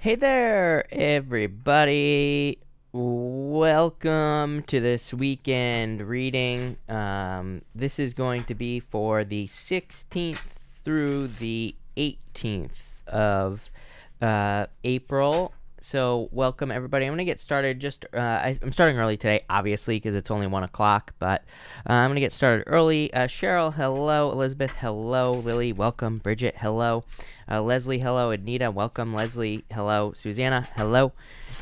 Hey there, everybody. Welcome to this weekend reading. This is going to be for the 16th through the 18th of April. So, welcome everybody. I'm going to get started. I'm starting early today, obviously, because it's only 1 o'clock, but I'm going to get started early. Cheryl, hello. Elizabeth, hello. Lily, welcome. Bridget, hello. Leslie, hello. Anita, welcome. Leslie, hello. Susanna, hello.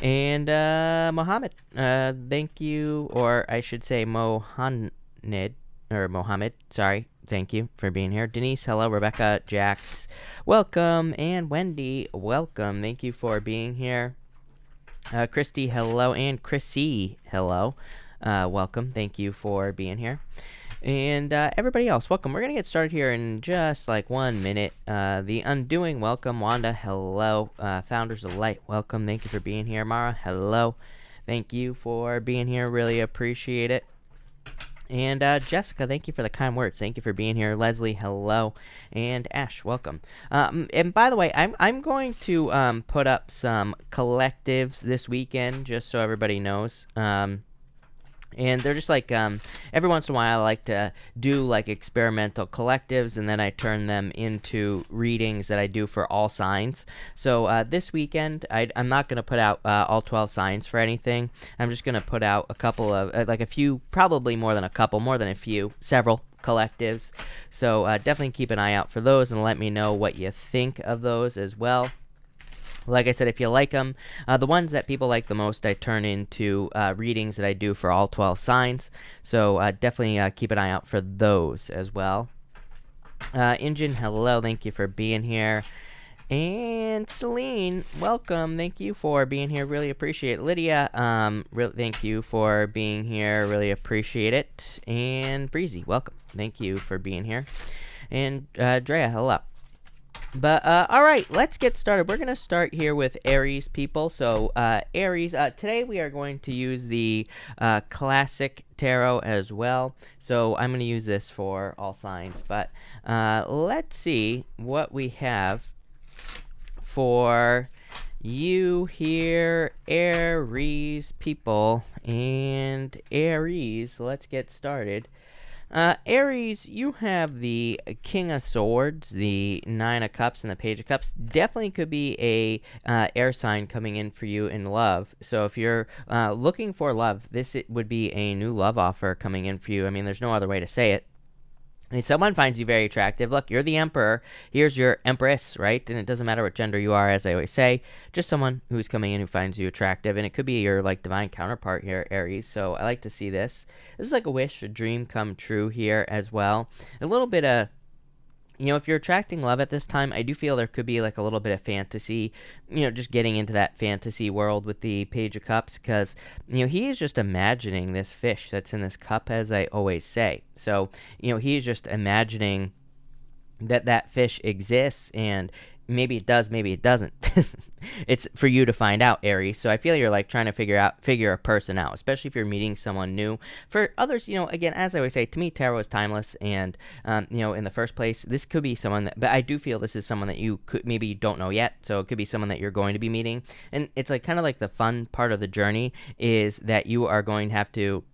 And Mohammed, thank you, or I should say Mohammed, sorry. Thank you for being here. Denise, hello. Rebecca, Jax, welcome. And Wendy, welcome. Thank you for being here. Christy, hello. And Chrissy, hello. Welcome. Thank you for being here. And everybody else, welcome. We're going to get started here in just like 1 minute. The Undoing, welcome. Wanda, hello. Founders of Light, welcome. Thank you for being here. Mara, hello. Thank you for being here. Really appreciate it. And Jessica, thank you for the kind words. Thank you for being here. Leslie, hello. And Ash, welcome. And by the way, I'm going to put up some collectives this weekend, just so everybody knows. And they're just like, every once in a while I like to do like experimental collectives, and then I turn them into readings that I do for all signs. So this weekend, I'm not going to put out all 12 signs for anything. I'm just going to put out a couple of, like a few, probably more than a couple, more than a few, several collectives. So definitely keep an eye out for those and let me know what you think of those as well. Like I said, if you like them, the ones that people like the most, I turn into readings that I do for all 12 signs. So definitely keep an eye out for those as well. Injin, hello. Thank you for being here. And Celine, welcome. Thank you for being here. Really appreciate it. Lydia, thank you for being here. Really appreciate it. And Breezy, welcome. Thank you for being here. And Drea, hello. But all right, let's get started. We're going to start here with Aries, people. So Aries, today we are going to use the classic tarot as well. So I'm going to use this for all signs. But let's see what we have for you here, Aries people. And Aries, let's get started. Aries, you have the King of Swords, the Nine of Cups, and the Page of Cups. Definitely could be a air sign coming in for you in love. So if you're looking for love, it would be a new love offer coming in for you. I mean, there's no other way to say it. And someone finds you very attractive. Look, you're the emperor. Here's your empress, right? And it doesn't matter what gender you are, as I always say. Just someone who's coming in who finds you attractive. And it could be your like divine counterpart here, Aries. So I like to see this. This is like a wish, a dream come true here as well. A little bit of, if you're attracting love at this time, I do feel there could be like a little bit of fantasy, just getting into that fantasy world with the Page of Cups, because, he is just imagining this fish that's in this cup, as I always say. So, he is just imagining that fish exists, and maybe it does, maybe it doesn't. It's for you to find out, Aries. So I feel you're like trying to figure a person out, especially if you're meeting someone new. For others, again, as I always say, to me, tarot is timeless, and in the first place, this could be someone but I do feel this is someone that you could maybe don't know yet. So it could be someone that you're going to be meeting, and it's like kind of like the fun part of the journey is that you are going to have to.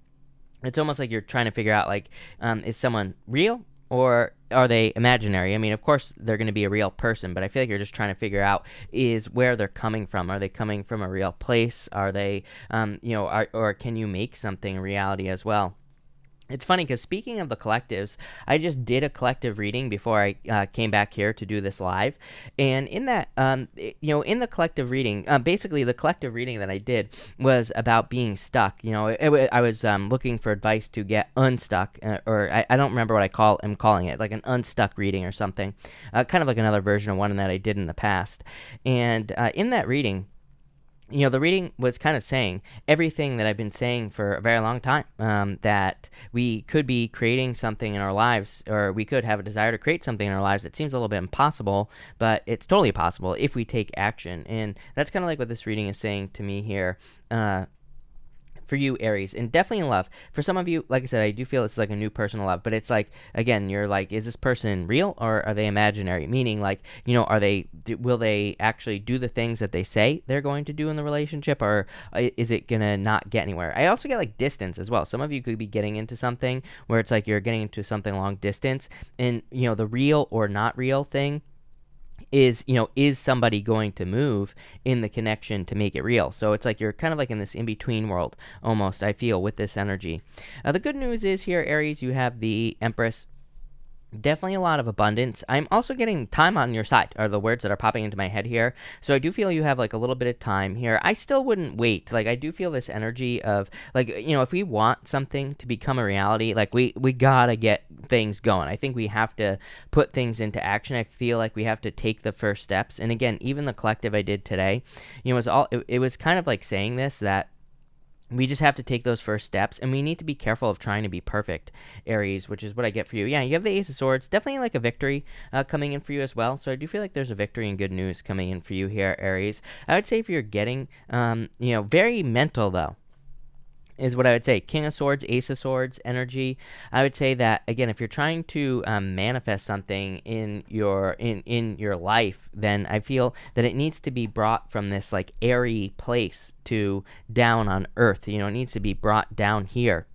It's almost like you're trying to figure out like, is someone real? Or are they imaginary? I mean, of course, they're going to be a real person, but I feel like you're just trying to figure out is where they're coming from. Are they coming from a real place? Are they, or can you make something a reality as well? It's funny because speaking of the collectives, I just did a collective reading before I came back here to do this live. And in that, in the collective reading, basically the collective reading that I did was about being stuck. I was looking for advice to get unstuck, or I don't remember what I'm calling it, like an unstuck reading or something. Kind of like another version of one that I did in the past. And in that reading, the reading was kind of saying everything that I've been saying for a very long time, that we could be creating something in our lives, or we could have a desire to create something in our lives that seems a little bit impossible, but it's totally possible if we take action. And that's kind of like what this reading is saying to me here. for you, Aries, and definitely in love. For some of you, like I said, I do feel it's like a new person in love, but it's like, again, you're like, is this person real or are they imaginary? Meaning, like, will they actually do the things that they say they're going to do in the relationship, or is it gonna not get anywhere? I also get like distance as well. Some of you could be getting into something where it's like you're getting into something long distance, and the real or not real thing is somebody going to move in the connection to make it real? So it's like you're kind of like in this in-between world almost, I feel, with this energy. The good news is here, Aries, you have the Empress. Definitely a lot of abundance. I'm also getting time on your side are the words that are popping into my head here. So I do feel you have like a little bit of time here. I still wouldn't wait. Like, I do feel this energy of like, if we want something to become a reality, like we gotta get things going. I think we have to put things into action. I feel like we have to take the first steps. And again, even the collective I did today, it was kind of like saying this, that we just have to take those first steps, and we need to be careful of trying to be perfect, Aries, which is what I get for you. Yeah, you have the Ace of Swords. Definitely like a victory coming in for you as well. So I do feel like there's a victory and good news coming in for you here, Aries. I would say if you're getting, very mental, though, is what I would say. King of Swords, Ace of Swords energy. I would say that, again, if you're trying to manifest something in your life, then I feel that it needs to be brought from this like airy place to down on earth. It needs to be brought down here.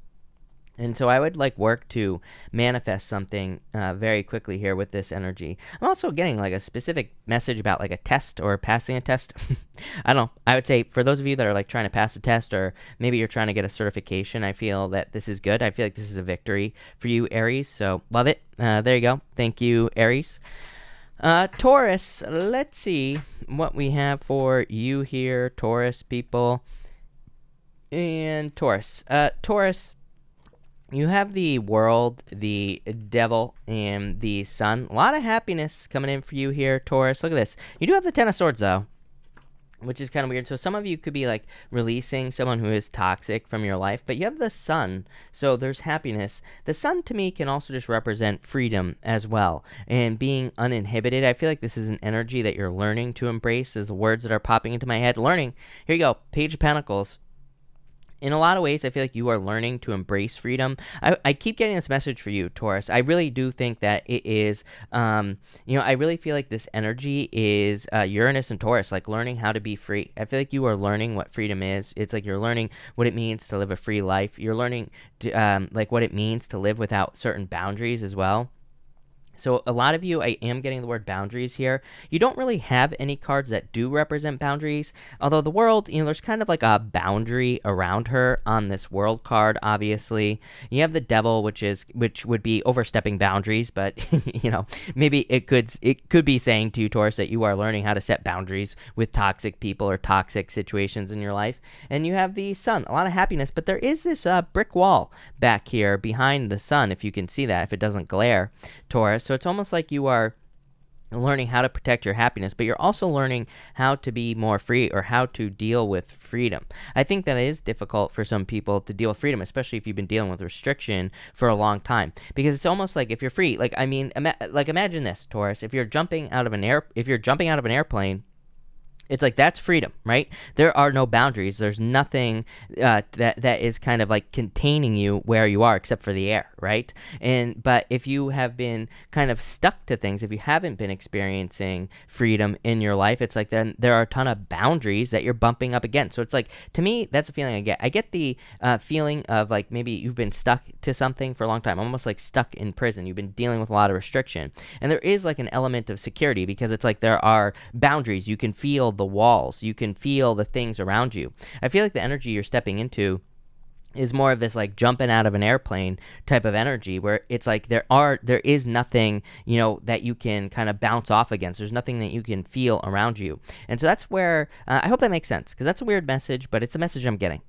And so I would like work to manifest something very quickly here with this energy. I'm also getting like a specific message about like a test or passing a test. I don't know. I would say for those of you that are like trying to pass a test, or maybe you're trying to get a certification, I feel that this is good. I feel like this is a victory for you, Aries. So love it. There you go. Thank you, Aries. Taurus, let's see what we have for you here, Taurus people. And Taurus. Taurus, you have the World, the Devil, and the Sun. A lot of happiness coming in for you here, Taurus. Look at this. You do have the Ten of Swords, though, which is kind of weird. So some of you could be like releasing someone who is toxic from your life, but you have the Sun, so there's happiness. The Sun to me can also just represent freedom as well, and being uninhibited. I feel like this is an energy that you're learning to embrace, as the words that are popping into my head. Learning. Here you go. Page of Pentacles. In a lot of ways, I feel like you are learning to embrace freedom. I keep getting this message for you, Taurus. I really do think that it is, I really feel like this energy is Uranus and Taurus, like learning how to be free. I feel like you are learning what freedom is. It's like you're learning what it means to live a free life. You're learning to, like what it means to live without certain boundaries as well. So a lot of you, I am getting the word boundaries here. You don't really have any cards that do represent boundaries, although the World, there's kind of like a boundary around her on this World card, obviously. You have the Devil, which would be overstepping boundaries, but, maybe it could be saying to you, Taurus, that you are learning how to set boundaries with toxic people or toxic situations in your life. And you have the Sun, a lot of happiness, but there is this brick wall back here behind the Sun, if you can see that, if it doesn't glare, Taurus. So it's almost like you are learning how to protect your happiness, but you're also learning how to be more free, or how to deal with freedom. I think that it is difficult for some people to deal with freedom, especially if you've been dealing with restriction for a long time, because it's almost like if you're free, like, imagine this, Taurus, if you're jumping out of an airplane, it's like that's freedom, right? There are no boundaries. There's nothing that is kind of like containing you where you are, except for the air, right? But if you have been kind of stuck to things, if you haven't been experiencing freedom in your life, it's like then there are a ton of boundaries that you're bumping up against. So it's like, to me, that's the feeling I get. I get the feeling of like maybe you've been stuck to something for a long time, almost like stuck in prison. You've been dealing with a lot of restriction, and there is like an element of security, because it's like there are boundaries. You can feel the walls, you can feel the things around you. I feel like the energy you're stepping into is more of this like jumping out of an airplane type of energy, where it's like there is nothing that you can kind of bounce off against. There's nothing that you can feel around you. And so that's where I hope that makes sense, because that's a weird message, but it's a message I'm getting.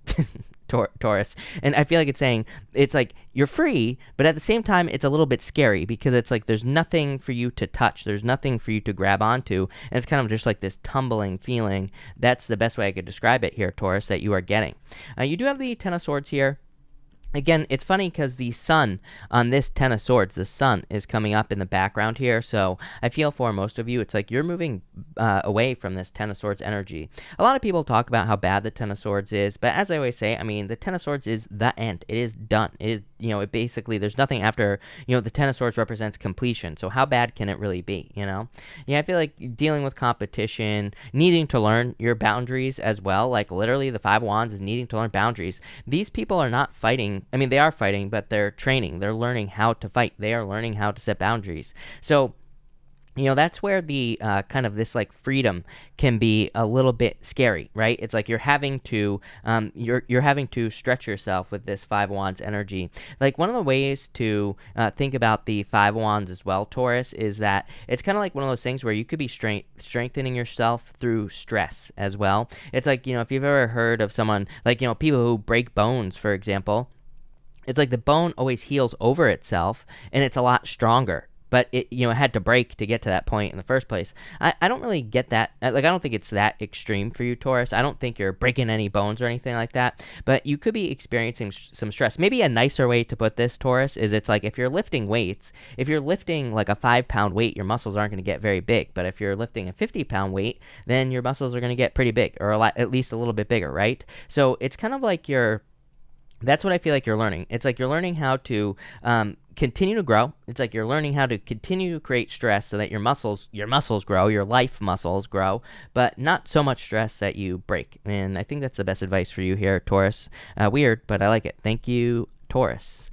Taurus. And I feel like it's like you're free, but at the same time it's a little bit scary, because it's like there's nothing for you to touch, there's nothing for you to grab onto, and it's kind of just like this tumbling feeling. That's the best way I could describe it here, Taurus, that you are getting. You do have the Ten of Swords here. Again, it's funny because the sun on this Ten of Swords, the sun is coming up in the background here. So I feel for most of you, it's like you're moving away from this Ten of Swords energy. A lot of people talk about how bad the Ten of Swords is, but as I always say, I mean, the Ten of Swords is the end. It is done. It is, it basically, there's nothing after, the Ten of Swords represents completion. So how bad can it really be, Yeah, I feel like dealing with competition, needing to learn your boundaries as well. Like literally the Five of Wands is needing to learn boundaries. These people are not fighting. I mean, they are fighting, but they're training. They're learning how to fight. They are learning how to set boundaries. So, that's where the kind of this like freedom can be a little bit scary, right? It's like you're having to you're having to stretch yourself with this Five of Wands energy. Like one of the ways to think about the Five of Wands as well, Taurus, is that it's kind of like one of those things where you could be strengthening yourself through stress as well. It's like, if you've ever heard of someone like, people who break bones, for example. It's like the bone always heals over itself, and it's a lot stronger. But it had to break to get to that point in the first place. I don't really get that. Like, I don't think it's that extreme for you, Taurus. I don't think you're breaking any bones or anything like that. But you could be experiencing some stress. Maybe a nicer way to put this, Taurus, is it's like if you're lifting weights, if you're lifting like a 5-pound weight, your muscles aren't going to get very big. But if you're lifting a 50-pound weight, then your muscles are going to get pretty big, or at least a little bit bigger, right? So it's kind of like that's what I feel like you're learning. It's like you're learning how to continue to grow. It's like you're learning how to continue to create stress so that your muscles grow, your life muscles grow, but not so much stress that you break. And I think that's the best advice for you here, Taurus. Weird, but I like it. Thank you, Taurus.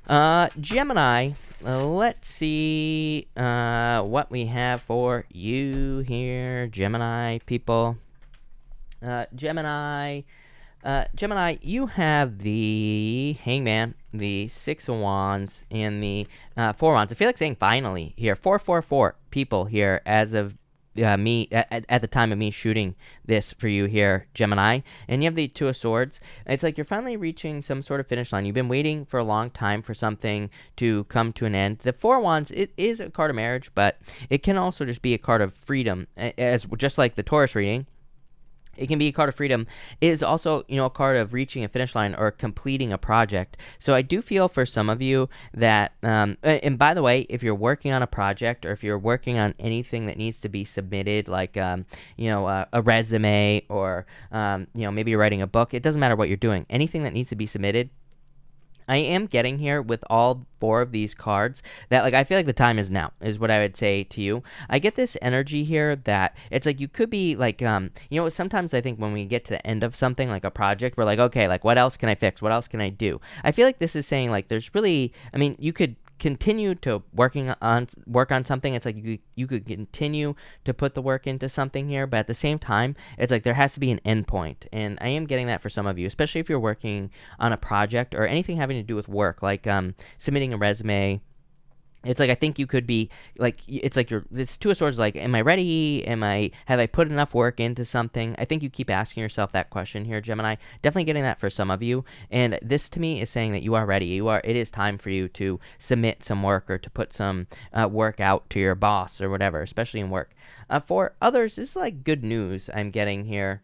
Gemini, let's see what we have for you here, Gemini people. Gemini, you have the Hangman, the Six of Wands, and the Four of Wands. I feel like saying finally here. 444 people here as of me at the time of me shooting this for you here, Gemini. And you have the Two of Swords. It's like you're finally reaching some sort of finish line. You've been waiting for a long time for something to come to an end. The Four of Wands, it is a card of marriage, but it can also just be a card of freedom, as just like the Taurus reading. It can be a card of freedom. It is also, a card of reaching a finish line or completing a project. So I do feel for some of you that, and by the way, if you're working on a project or if you're working on anything that needs to be submitted, like, a resume or, maybe you're writing a book, it doesn't matter what you're doing. Anything that needs to be submitted, I am getting here with all four of these cards that, like, I feel like the time is now, is what I would say to you. I get this energy here that it's like you could be like, sometimes I think when we get to the end of something like a project, we're like, okay, like what else can I fix? What else can I do? I feel like this is saying like there's really, you could continue to work on something. It's like you could continue to put the work into something here, but at the same time, it's like there has to be an end point. And I am getting that for some of you, especially if you're working on a project or anything having to do with work, like submitting a resume. It's like I think you could be like, it's like this Two of Swords, like, am I ready? Have I put enough work into something? I think you keep asking yourself that question here, Gemini. Definitely getting that for some of you. And this to me is saying that you are ready. It is time for you to submit some work or to put some work out to your boss or whatever, especially in work. For others, this is like good news I'm getting here.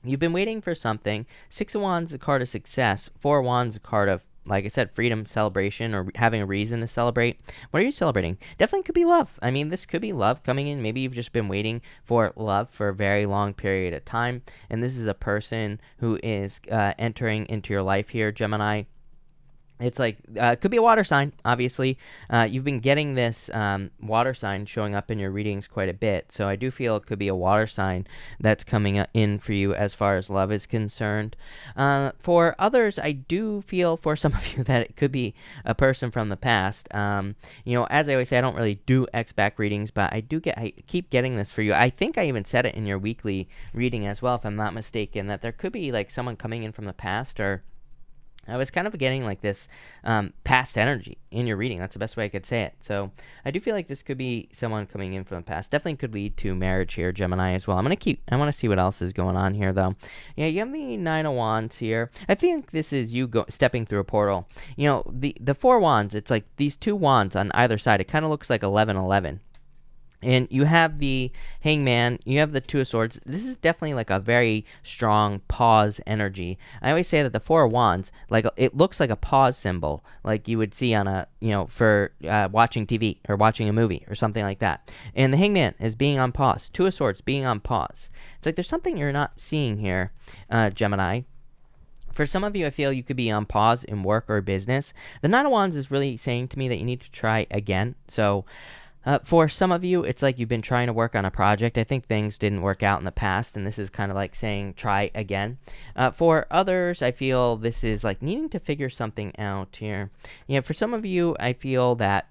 You've been waiting for something. Six of Wands, a card of success. Four of Wands, a card of, like I said, freedom, celebration, or having a reason to celebrate. What are you celebrating? Definitely could be love. This could be love coming in. Maybe you've just been waiting for love for a very long period of time. And this is a person who is entering into your life here, Gemini. It's like, it could be a water sign, obviously. You've been getting this water sign showing up in your readings quite a bit. So I do feel it could be a water sign that's coming in for you as far as love is concerned. For others, I do feel for some of you that it could be a person from the past. As I always say, I don't really do X-back readings, but I keep getting this for you. I think I even said it in your weekly reading as well, if I'm not mistaken, that there could be like someone coming in from the past, or I was kind of getting like this past energy in your reading. That's the best way I could say it. So I do feel like this could be someone coming in from the past. Definitely could lead to marriage here, Gemini, as well. I want to see what else is going on here, though. Yeah, you have the Nine of Wands here. I think this is you stepping through a portal. The Four Wands, it's like these two wands on either side. It kind of looks like 11-11. And you have the Hangman, you have the Two of Swords. This is definitely like a very strong pause energy. I always say that the Four of Wands, like it looks like a pause symbol, like you would see on a, for watching TV or watching a movie or something like that. And the Hangman is being on pause. Two of Swords being on pause. It's like there's something you're not seeing here, Gemini. For some of you, I feel you could be on pause in work or business. The Nine of Wands is really saying to me that you need to try again. So, for some of you, it's like you've been trying to work on a project. I think things didn't work out in the past, and this is kind of like saying try again. For others, I feel this is like needing to figure something out here. For some of you, I feel that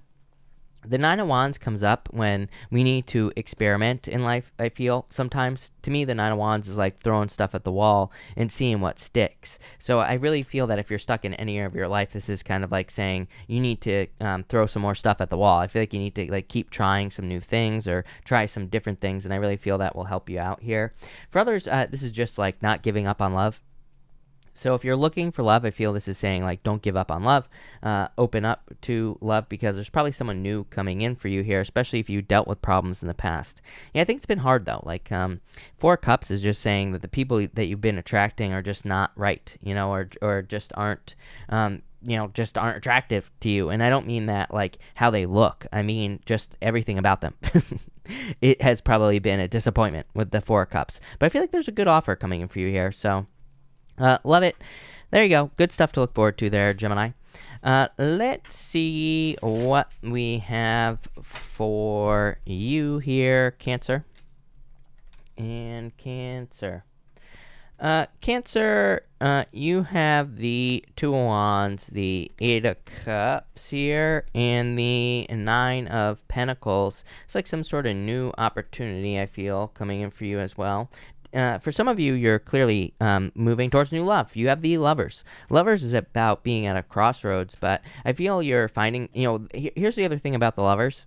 the Nine of Wands comes up when we need to experiment in life, I feel. Sometimes, to me, the Nine of Wands is like throwing stuff at the wall and seeing what sticks. So I really feel that if you're stuck in any area of your life, this is kind of like saying you need to throw some more stuff at the wall. I feel like you need to like keep trying some new things or try some different things, and I really feel that will help you out here. For others, this is just like not giving up on love. So if you're looking for love, I feel this is saying, like, don't give up on love. Open up to love, because there's probably someone new coming in for you here, especially if you dealt with problems in the past. I think it's been hard, though. Like, Four of Cups is just saying that the people that you've been attracting are just not right, or just aren't, just aren't attractive to you. And I don't mean that, like, how they look. I mean just everything about them. It has probably been a disappointment with the Four of Cups. But I feel like there's a good offer coming in for you here, so... love it. There you go. Good stuff to look forward to there, Gemini. Let's see what we have for you here, Cancer. And Cancer. Cancer, you have the Two of Wands, the Eight of Cups here, and the Nine of Pentacles. It's like some sort of new opportunity, I feel, coming in for you as well. For some of you, you're clearly moving towards new love. You have the Lovers. Lovers is about being at a crossroads, but I feel you're finding, here's the other thing about the Lovers,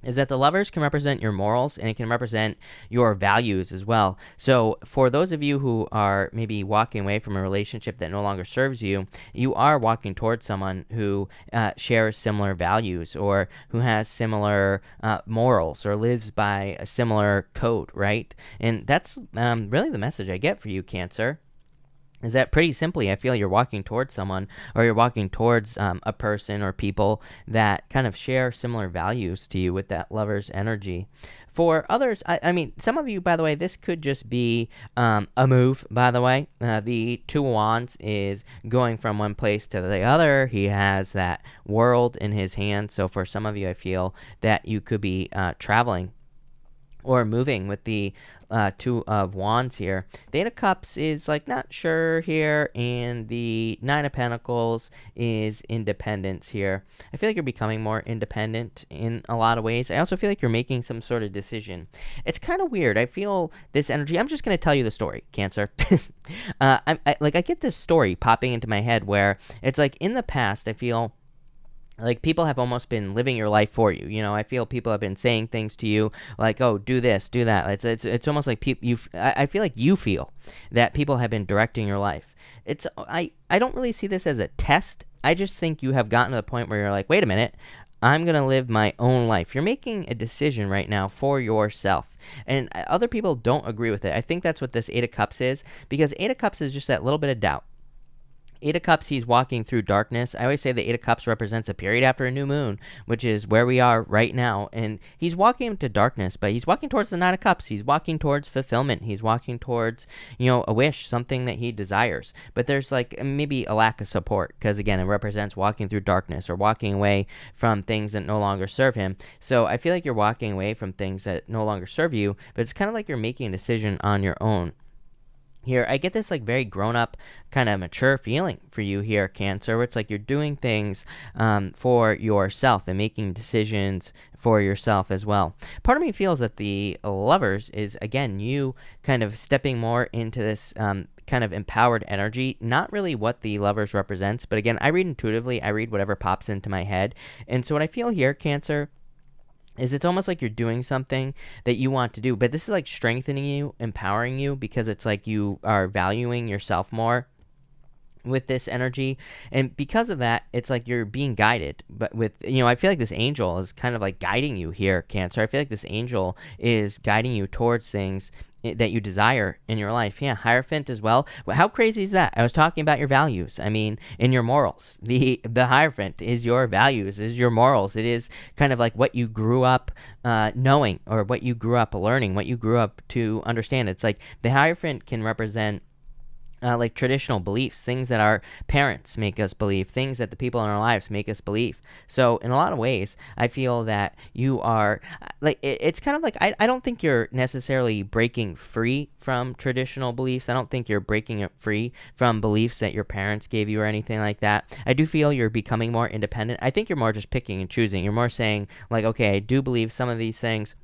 is that the Lovers can represent your morals, and it can represent your values as well. So for those of you who are maybe walking away from a relationship that no longer serves you, you are walking towards someone who shares similar values, or who has similar morals, or lives by a similar code, right? And that's really the message I get for you, Cancer. Is that pretty simply, I feel you're walking towards someone, or you're walking towards a person or people that kind of share similar values to you with that Lover's energy. For others, I mean, some of you, by the way, this could just be a move, by the way. The Two of Wands is going from one place to the other. He has that world in his hand. So for some of you, I feel that you could be traveling or moving with the Two of Wands here. The Eight of Cups is like not sure here, and the Nine of Pentacles is independence here. I feel like you're becoming more independent in a lot of ways. I also feel like you're making some sort of decision. It's kind of weird. I feel this energy. I'm just going to tell you the story, Cancer. I get this story popping into my head where it's like in the past, I feel like people have almost been living your life for you. I feel people have been saying things to you like, oh, do this, do that. It's almost like I feel like you feel that people have been directing your life. I don't really see this as a test. I just think you have gotten to the point where you're like, wait a minute, I'm going to live my own life. You're making a decision right now for yourself. And other people don't agree with it. I think that's what this Eight of Cups is, because Eight of Cups is just that little bit of doubt. Eight of Cups, he's walking through darkness. I always say the Eight of Cups represents a period after a new moon, which is where we are right now. And he's walking into darkness, but he's walking towards the Nine of Cups. He's walking towards fulfillment. He's walking towards, a wish, something that he desires. But there's like maybe a lack of support, because again, it represents walking through darkness or walking away from things that no longer serve him. So I feel like you're walking away from things that no longer serve you, but it's kind of like you're making a decision on your own. Here, I get this like very grown-up, kind of mature feeling for you here, Cancer, where it's like you're doing things for yourself and making decisions for yourself as well. Part of me feels that the Lovers is, again, you kind of stepping more into this kind of empowered energy. Not really what the Lovers represents, but again, I read intuitively. I read whatever pops into my head. And so what I feel here, Cancer, is it's almost like you're doing something that you want to do, but this is like strengthening you, empowering you, because it's like you are valuing yourself more. with this energy, and because of that, it's like you're being guided. But with, I feel like this angel is kind of like guiding you here, Cancer. I feel like this angel is guiding you towards things that you desire in your life. Yeah, Hierophant as well. How crazy is that? I was talking about your values. I mean, in your morals. The Hierophant is your values, is your morals. It is kind of like what you grew up knowing, or what you grew up learning, what you grew up to understand. It's like the Hierophant can represent like traditional beliefs, things that our parents make us believe, things that the people in our lives make us believe. So in a lot of ways, I feel that you are like, it's kind of like, I don't think you're necessarily breaking free from traditional beliefs. I don't think you're breaking it free from beliefs that your parents gave you or anything like that. I do feel you're becoming more independent. I think you're more just picking and choosing. You're more saying like, okay, I do believe some of these things,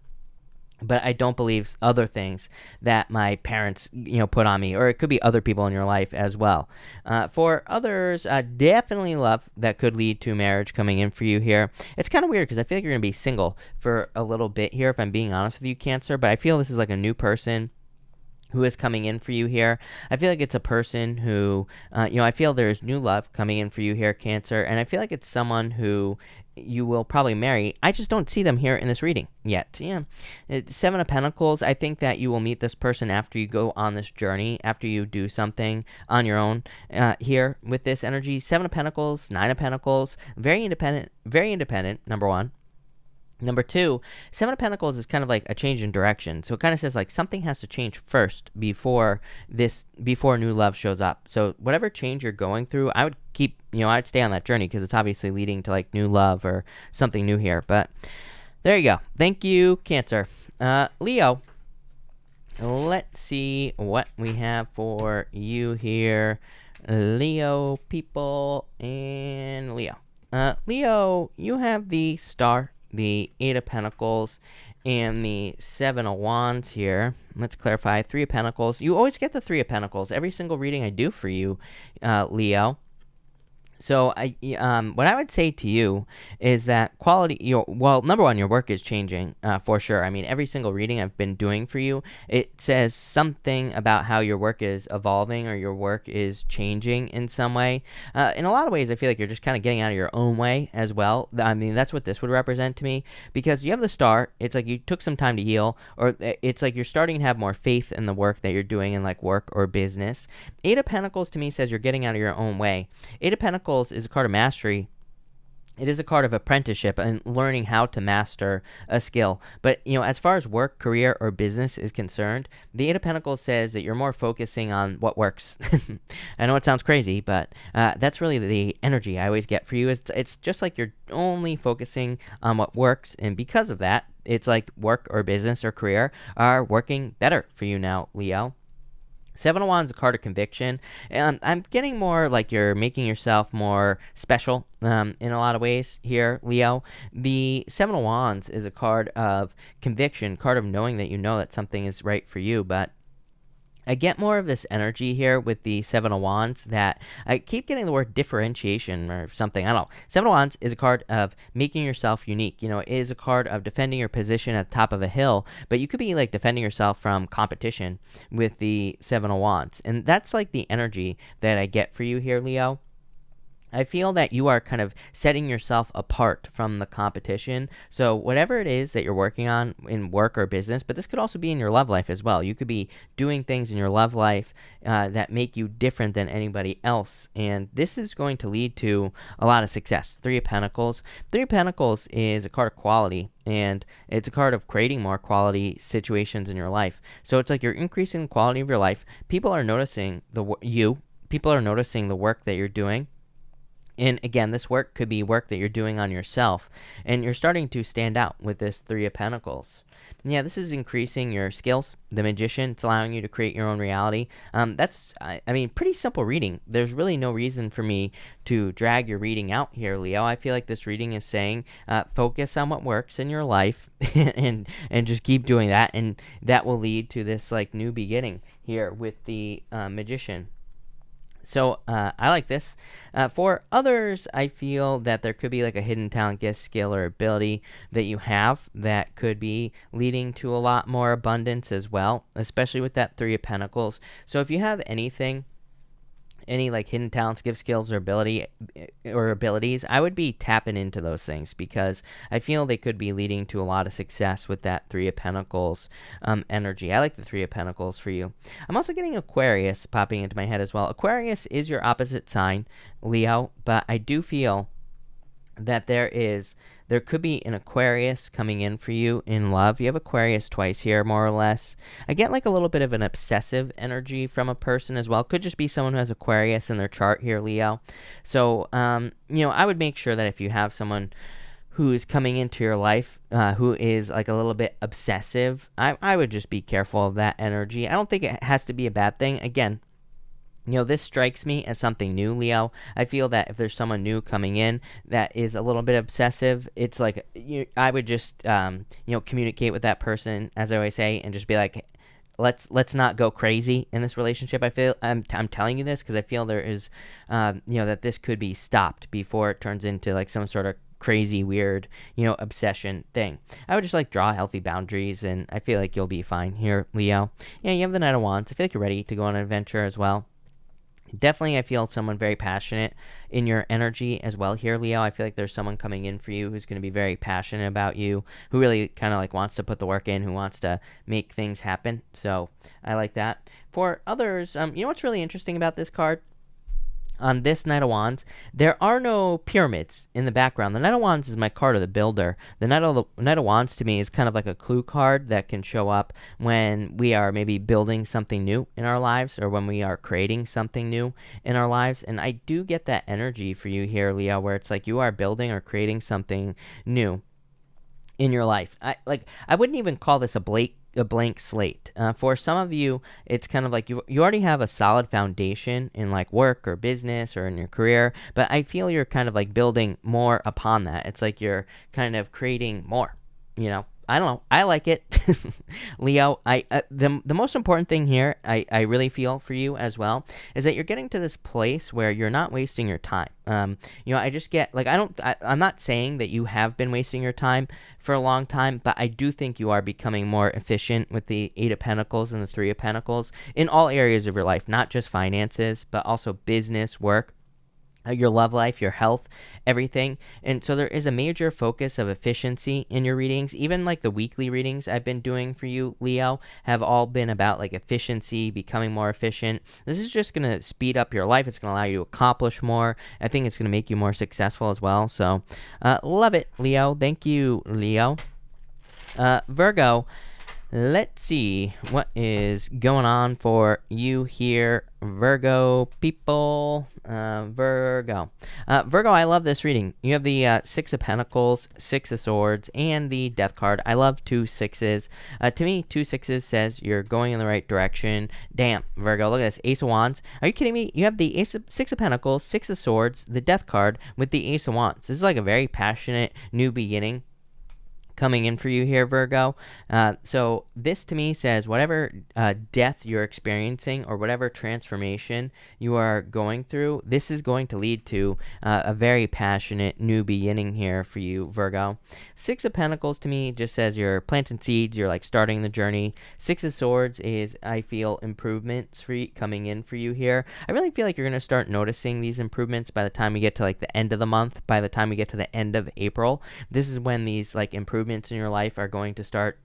but I don't believe other things that my parents, put on me, or it could be other people in your life as well. For others, definitely love that could lead to marriage coming in for you here. It's kind of weird because I feel like you're going to be single for a little bit here, if I'm being honest with you, Cancer, but I feel this is like a new person who is coming in for you here. I feel like it's a person who, I feel there's new love coming in for you here, Cancer, and I feel like it's someone who you will probably marry. I just don't see them here in this reading yet. Yeah, Seven of Pentacles. I think that you will meet this person after you go on this journey, after you do something on your own here with this energy. Seven of Pentacles, Nine of Pentacles, very independent, number one. Number two, Seven of Pentacles is kind of like a change in direction. So it kind of says like something has to change first before new love shows up. So whatever change you're going through, I would keep, I'd stay on that journey because it's obviously leading to like new love or something new here. But there you go. Thank you, Cancer. Leo, let's see what we have for you here. Leo people and Leo. Leo, you have the Star, the Eight of Pentacles, and the Seven of Wands here. Let's clarify. Three of Pentacles. You always get the Three of Pentacles every single reading I do for you, Leo. So what I would say to you is that number one, your work is changing for sure. I mean, every single reading I've been doing for you, it says something about how your work is evolving or your work is changing in some way. In a lot of ways, I feel like you're just kind of getting out of your own way as well. I mean, that's what this would represent to me, because you have the Star. It's like you took some time to heal, or it's like you're starting to have more faith in the work that you're doing in like work or business. Eight of Pentacles to me says you're getting out of your own way. Eight of Pentacles is a card of mastery. It is a card of apprenticeship and learning how to master a skill. But, as far as work, career, or business is concerned, the Eight of Pentacles says that you're more focusing on what works. I know it sounds crazy, but that's really the energy I always get for you. It's just like you're only focusing on what works, and because of that, it's like work or business or career are working better for you now, Leo. Seven of Wands is a card of conviction. I'm getting more like you're making yourself more special in a lot of ways here, Leo. The Seven of Wands is a card of conviction, card of knowing that you know that something is right for you, but I get more of this energy here with the Seven of Wands that I keep getting the word differentiation or something. I don't know. Seven of Wands is a card of making yourself unique. It is a card of defending your position at the top of a hill, but you could be like defending yourself from competition with the Seven of Wands. And that's like the energy that I get for you here, Leo. I feel that you are kind of setting yourself apart from the competition. So whatever it is that you're working on in work or business, but this could also be in your love life as well. You could be doing things in your love life that make you different than anybody else. And this is going to lead to a lot of success. Three of Pentacles. Three of Pentacles is a card of quality, and it's a card of creating more quality situations in your life. So it's like you're increasing the quality of your life. People are noticing People are noticing the work that you're doing. And again, this work could be work that you're doing on yourself, and you're starting to stand out with this Three of Pentacles. Yeah, this is increasing your skills. The Magician, it's allowing you to create your own reality. That's pretty simple reading. There's really no reason for me to drag your reading out here, Leo. I feel like this reading is saying focus on what works in your life and just keep doing that, and that will lead to this like new beginning here with the Magician. So I like this. For others, I feel that there could be like a hidden talent, gift, skill, or ability that you have that could be leading to a lot more abundance as well, especially with that Three of Pentacles. So if you have anything any like hidden talents, gift, skills, or abilities, I would be tapping into those things, because I feel they could be leading to a lot of success with that Three of Pentacles energy. I like the Three of Pentacles for you. I'm also getting Aquarius popping into my head as well. Aquarius is your opposite sign, Leo, but I do feel that there could be an Aquarius coming in for you in love. You have Aquarius twice here, more or less. I get like a little bit of an obsessive energy from a person as well. Could just be someone who has Aquarius in their chart here, Leo. So, I would make sure that if you have someone who is coming into your life, who is like a little bit obsessive, I would just be careful of that energy. I don't think it has to be a bad thing. Again, this strikes me as something new, Leo. I feel that if there's someone new coming in that is a little bit obsessive, it's like I would just, communicate with that person, as I always say, and just be like, let's not go crazy in this relationship. I feel I'm telling you this because I feel there is, that this could be stopped before it turns into like some sort of crazy, weird, obsession thing. I would just like draw healthy boundaries, and I feel like you'll be fine here, Leo. Yeah, you have the Knight of Wands. I feel like you're ready to go on an adventure as well. Definitely, I feel someone very passionate in your energy as well here, Leo. I feel like there's someone coming in for you who's going to be very passionate about you, who really kind of like wants to put the work in, who wants to make things happen. So I like that. For others, what's really interesting about this card? On this Knight of Wands, there are no pyramids in the background. The Knight of Wands is my card of the builder. The Knight of Wands to me is kind of like a clue card that can show up when we are maybe building something new in our lives, or when we are creating something new in our lives. And I do get that energy for you here, Leo, where it's like you are building or creating something new in your life. I wouldn't even call this a blank slate. For some of you, it's kind of like you already have a solid foundation in like work or business or in your career, but I feel you're kind of like building more upon that. It's like you're kind of creating more, I don't know. I like it. Leo, the most important thing here, I really feel for you as well, is that you're getting to this place where you're not wasting your time. I just get, like, I'm not saying that you have been wasting your time for a long time, but I do think you are becoming more efficient with the Eight of Pentacles and the Three of Pentacles in all areas of your life, not just finances, but also business, work, your love life, your health, everything. And so there is a major focus of efficiency in your readings. Even like the weekly readings I've been doing for you, Leo, have all been about like efficiency, becoming more efficient. This is just going to speed up your life. It's going to allow you to accomplish more. I think it's going to make you more successful as well. So love it, Leo. Thank you, Leo. Virgo, let's see what is going on for you here, Virgo people. Virgo, I love this reading. You have the Six of Pentacles, Six of Swords, and the Death card. I love 2 6s. To me, 2 6s says you're going in the right direction. Damn, Virgo, look at this. Ace of Wands. Are you kidding me? You have the Six of Pentacles, Six of Swords, the Death card with the Ace of Wands. This is like a very passionate new beginning coming in for you here, Virgo. So this to me says whatever death you're experiencing or whatever transformation you are going through, this is going to lead to a very passionate new beginning here for you, Virgo. Six of Pentacles to me just says you're planting seeds, you're like starting the journey. Six of Swords is, I feel, improvements coming in for you here. I really feel like you're going to start noticing these improvements by the time we get to like the end of the month, by the time we get to the end of April. This is when these like improvements in your life are going to start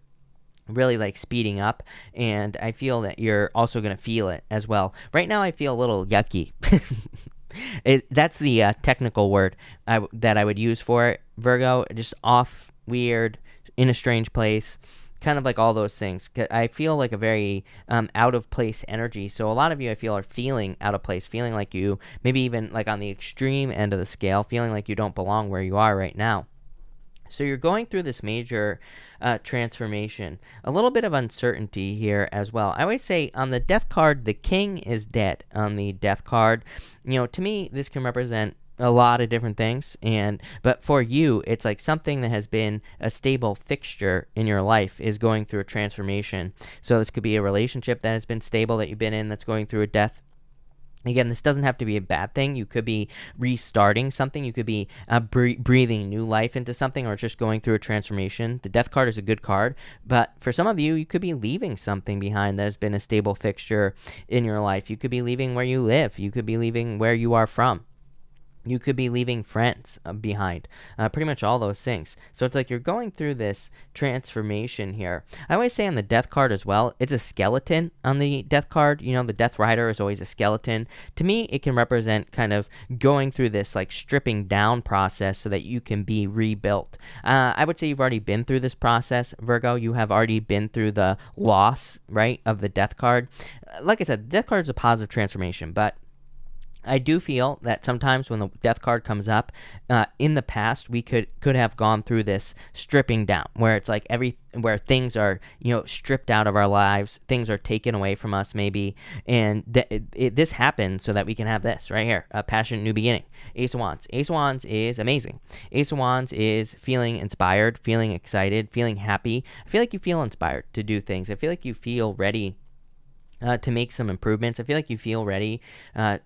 really like speeding up, and I feel that you're also going to feel it as well. Right now I feel a little yucky. That's the technical word that I would use for it, Virgo. Just off, weird, in a strange place, kind of like all those things. I feel like a very out of place energy. So a lot of you, I feel, are feeling out of place, feeling like you maybe even like on the extreme end of the scale, feeling like you don't belong where you are right now. So you're going through this major transformation. A little bit of uncertainty here as well. I always say on the Death card, the king is dead. On the Death card, to me, this can represent a lot of different things, but for you, it's like something that has been a stable fixture in your life is going through a transformation. So this could be a relationship that has been stable that you've been in that's going through a death. Again, this doesn't have to be a bad thing. You could be restarting something. You could be breathing new life into something, or just going through a transformation. The Death card is a good card, but for some of you, you could be leaving something behind that has been a stable fixture in your life. You could be leaving where you live. You could be leaving where you are from. You could be leaving friends behind, pretty much all those things. So it's like you're going through this transformation here. I always say on the Death card as well, it's a skeleton on the Death card. You know, the Death Rider is always a skeleton. To me, it can represent kind of going through this like stripping down process so that you can be rebuilt. I would say you've already been through this process, Virgo. You have already been through the loss, right, of the Death card. Like I said, the Death card is a positive transformation, but I do feel that sometimes when the Death card comes up, in the past we could have gone through this stripping down, where it's like where things are, you know, stripped out of our lives, things are taken away from us maybe, and this happens so that we can have this right here, a passionate new beginning. Ace of Wands. Ace of Wands is amazing. Ace of Wands is feeling inspired, feeling excited, feeling happy. I feel like you feel inspired to do things. I feel like you feel ready to make some improvements. I feel like you feel ready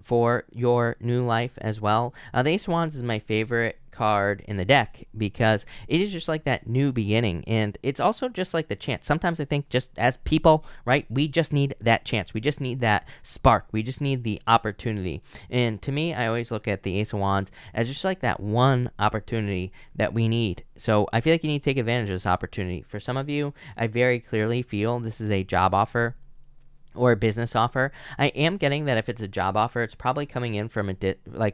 for your new life as well. The Ace of Wands is my favorite card in the deck because it is just like that new beginning, and it's also just like the chance. Sometimes I think just as people, right, we just need that chance. We just need that spark. We just need the opportunity. And to me, I always look at the Ace of Wands as just like that one opportunity that we need. So I feel like you need to take advantage of this opportunity. For some of you, I very clearly feel this is a job offer or a business offer. I am getting that if it's a job offer, it's probably coming in from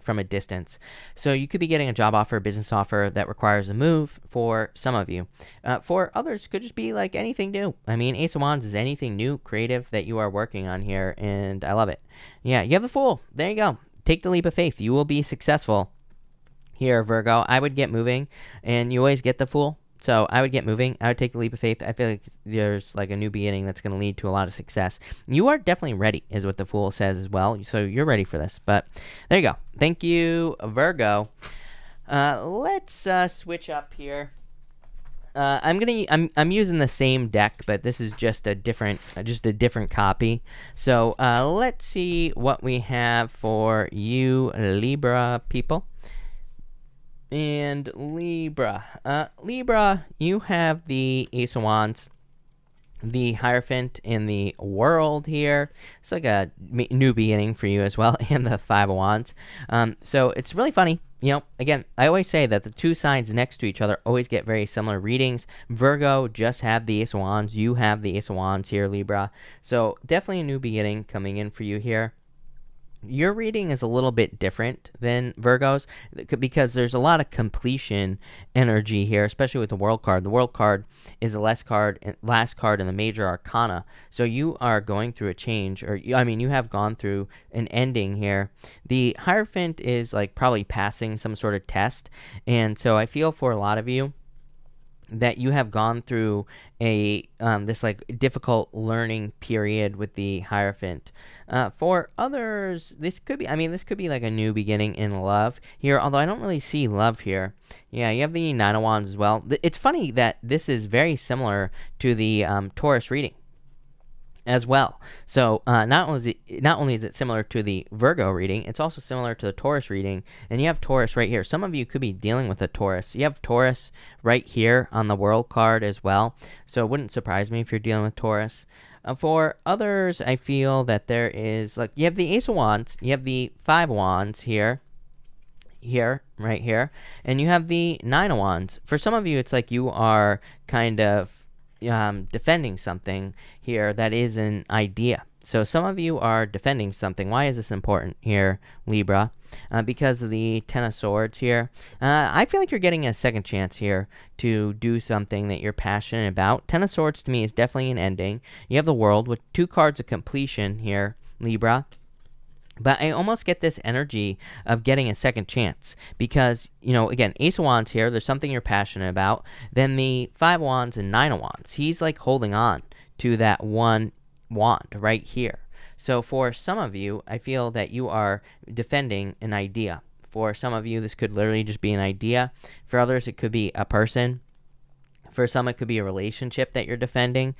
from a distance. So you could be getting a job offer, a business offer that requires a move for some of you. For others, it could just be like anything new. I mean, Ace of Wands is anything new, creative that you are working on here, and I love it. Yeah, you have the Fool. There you go. Take the leap of faith. You will be successful here, Virgo. I would get moving, and you always get the Fool. So I would get moving. I would take the leap of faith. I feel like there's like a new beginning that's going to lead to a lot of success. You are definitely ready, is what the Fool says as well. So you're ready for this. But there you go. Thank you, Virgo. Let's switch up here. I'm using the same deck, but this is just a different copy. So let's see what we have for you, Libra people. And Libra. Libra, you have the Ace of Wands, the Hierophant in the World here. It's like a new beginning for you as well, and the Five of Wands. So it's really funny. You know, again, I always say that the two signs next to each other always get very similar readings. Virgo just had the Ace of Wands. You have the Ace of Wands here, Libra. So definitely a new beginning coming in for you here. Your reading is a little bit different than Virgo's because there's a lot of completion energy here, especially with the World card. The World card is the last card in the major arcana. So you are going through a change, or I mean, you have gone through an ending here. The Hierophant is like probably passing some sort of test, and so I feel for a lot of you that you have gone through a this like difficult learning period with the Hierophant. For others, this could be like a new beginning in love here, although I don't really see love here. Yeah, you have the Nine of Wands as well. It's funny that this is very similar to the Taurus reading as well. So not only is it similar to the Virgo reading, it's also similar to the Taurus reading, and you have Taurus right here. Some of you could be dealing with a Taurus. You have Taurus right here on the World card as well, so it wouldn't surprise me if you're dealing with Taurus. For others, I feel that there is, like, you have the Ace of Wands, you have the Five of Wands here, right here, and you have the Nine of Wands. For some of you, it's like you are kind of defending something here that is an idea. So some of you are defending something. Why is this important here, Libra? Because of the Ten of Swords here. I feel like you're getting a second chance here to do something that you're passionate about. Ten of Swords to me is definitely an ending. You have the World with two cards of completion here, Libra. But I almost get this energy of getting a second chance because, you know, again, Ace of Wands here, there's something you're passionate about. Then the Five of Wands and Nine of Wands, he's like holding on to that one wand right here. So for some of you, I feel that you are defending an idea. For some of you, this could literally just be an idea. For others, it could be a person. For some, it could be a relationship that you're defending.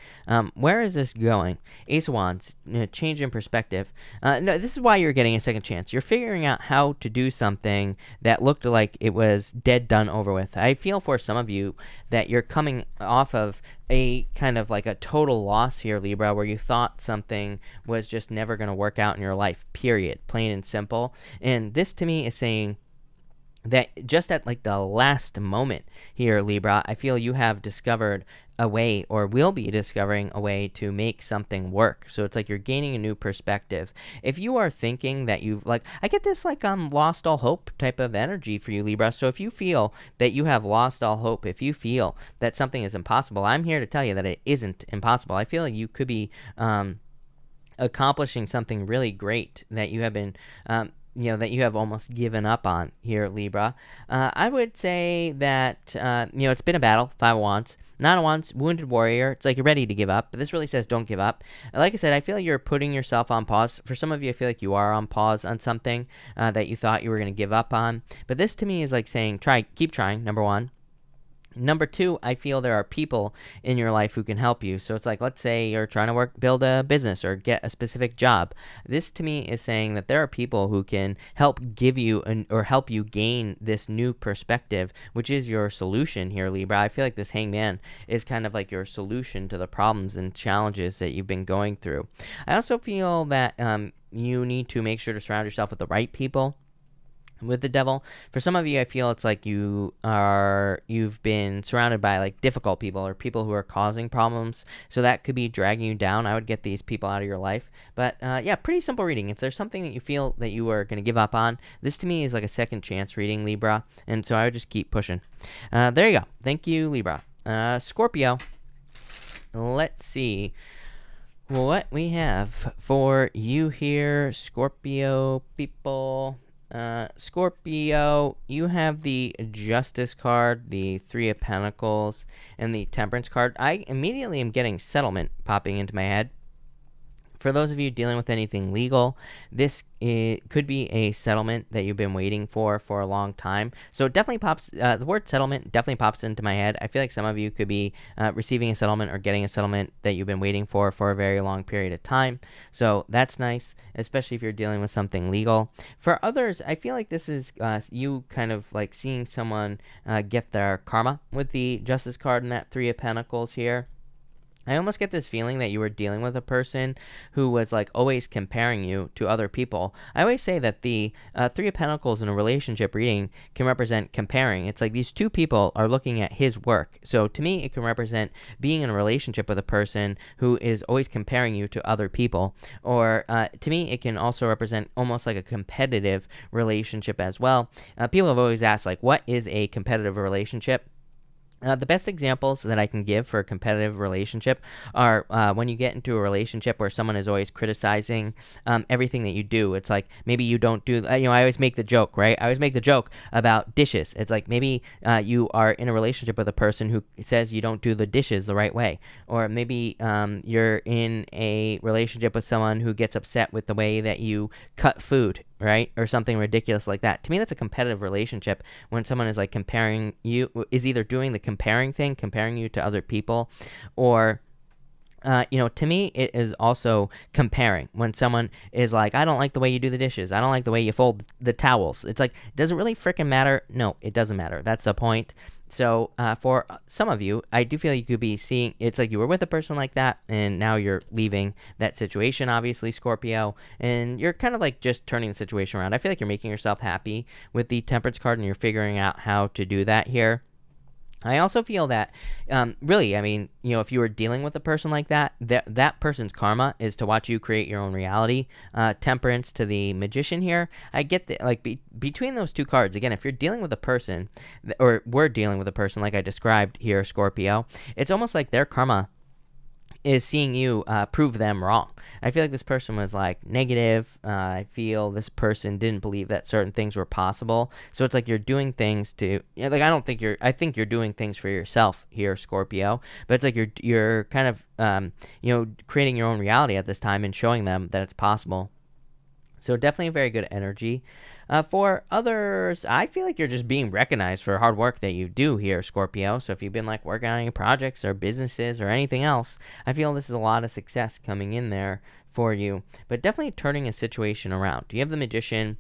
Where is this going? Ace of Wands, change in perspective. No, this is why you're getting a second chance. You're figuring out how to do something that looked like it was dead, done, over with. I feel for some of you that you're coming off of a kind of like a total loss here, Libra, where you thought something was just never going to work out in your life, period, plain and simple. And this to me is saying that just at like the last moment here, Libra, I feel you have discovered a way, or will be discovering a way, to make something work. So it's like you're gaining a new perspective. If you are thinking that you've, like, I get this like lost all hope type of energy for you, Libra. So if you feel that you have lost all hope, if you feel that something is impossible, I'm here to tell you that it isn't impossible. I feel like you could be accomplishing something really great that you have been that you have almost given up on here, Libra. I would say that, it's been a battle, 5 of Wands. 9 of Wands, wounded warrior. It's like you're ready to give up, but this really says don't give up. Like I said, I feel like you're putting yourself on pause. For some of you, I feel like you are on pause on something that you thought you were going to give up on. But this to me is like saying, keep trying, number one. Number 2, I feel there are people in your life who can help you. So it's like, let's say you're trying to build a business or get a specific job. This to me is saying that there are people who can help give you or help you gain this new perspective, which is your solution here, Libra. I feel like this Hangman is kind of like your solution to the problems and challenges that you've been going through. I also feel that you need to make sure to surround yourself with the right people. With the Devil, for some of you, I feel it's like you've been surrounded by like difficult people or people who are causing problems, so that could be dragging you down. I would get these people out of your life. But pretty simple reading. If there's something that you feel that you are going to give up on, this to me is like a second chance reading, Libra, and so I would just keep pushing. There you go. Thank you, Libra. Scorpio, let's see what we have for you here, Scorpio people. Scorpio, you have the Justice card, the 3 of Pentacles, and the Temperance card. I immediately am getting settlement popping into my head. For those of you dealing with anything legal, this could be a settlement that you've been waiting for a long time. So it definitely pops, the word settlement definitely pops into my head. I feel like some of you could be receiving a settlement or getting a settlement that you've been waiting for a very long period of time. So that's nice, especially if you're dealing with something legal. For others, I feel like this is you kind of like seeing someone get their karma with the Justice card and that 3 of Pentacles here. I almost get this feeling that you were dealing with a person who was like always comparing you to other people. I always say that the 3 of Pentacles in a relationship reading can represent comparing. It's like these two people are looking at his work. So to me, it can represent being in a relationship with a person who is always comparing you to other people. Or to me, it can also represent almost like a competitive relationship as well. People have always asked, like, what is a competitive relationship? The best examples that I can give for a competitive relationship are when you get into a relationship where someone is always criticizing everything that you do. It's like maybe you don't do, I always make the joke, right? I always make the joke about dishes. It's like maybe you are in a relationship with a person who says you don't do the dishes the right way. Or maybe you're in a relationship with someone who gets upset with the way that you cut food, right? Or something ridiculous like that. To me, that's a competitive relationship when someone is like comparing you, is either doing the comparing thing, comparing you to other people, or to me, it is also comparing when someone is like, I don't like the way you do the dishes. I don't like the way you fold the towels. It's like, does it really freaking matter? No, it doesn't matter. That's the point. So for some of you, I do feel you could be seeing, it's like you were with a person like that, and now you're leaving that situation, obviously, Scorpio, and you're kind of like just turning the situation around. I feel like you're making yourself happy with the Temperance card, and you're figuring out how to do that here. I also feel that, really, I mean, if you were dealing with a person like that, that person's karma is to watch you create your own reality. Temperance to the Magician here. I get that, like, between those two cards, again, if you're dealing with a person, or we're dealing with a person like I described here, Scorpio, it's almost like their karma is seeing you prove them wrong. I feel like this person was like negative. I feel this person didn't believe that certain things were possible. So it's like you're doing things to, I think you're doing things for yourself here, Scorpio, but it's like you're kind of, creating your own reality at this time and showing them that it's possible. So definitely a very good energy. For others, I feel like you're just being recognized for hard work that you do here, Scorpio. So if you've been like working on any projects or businesses or anything else, I feel this is a lot of success coming in there for you. But definitely turning a situation around. You have the Magician.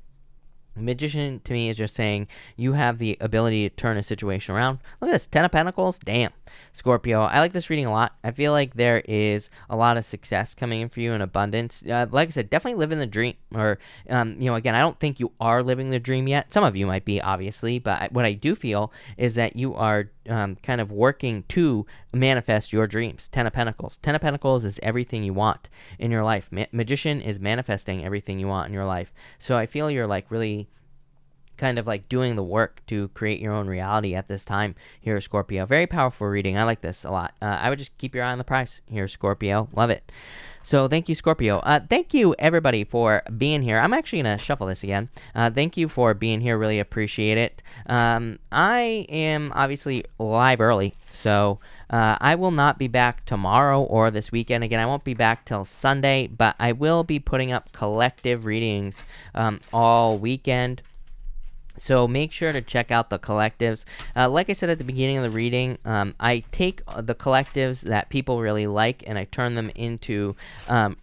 Magician to me is just saying you have the ability to turn a situation around. Look at this, 10 of Pentacles. Damn, Scorpio. I like this reading a lot. I feel like there is a lot of success coming in for you in abundance. Like I said, definitely living the dream. Or, again, I don't think you are living the dream yet. Some of you might be, obviously. But what I do feel is that you are kind of working to manifest your dreams. 10 of Pentacles. 10 of Pentacles is everything you want in your life. Magician is manifesting everything you want in your life. So I feel you're like really kind of like doing the work to create your own reality at this time here, Scorpio. Very powerful reading. I like this a lot. I would just keep your eye on the prize here, Scorpio. Love it. So thank you, Scorpio. Thank you, everybody, for being here. I'm actually going to shuffle this again. Thank you for being here. Really appreciate it. I am obviously live early, so I will not be back tomorrow or this weekend. Again, I won't be back till Sunday, but I will be putting up collective readings all weekend. So make sure to check out the collectives. Like I said at the beginning of the reading, I take the collectives that people really like and I turn them into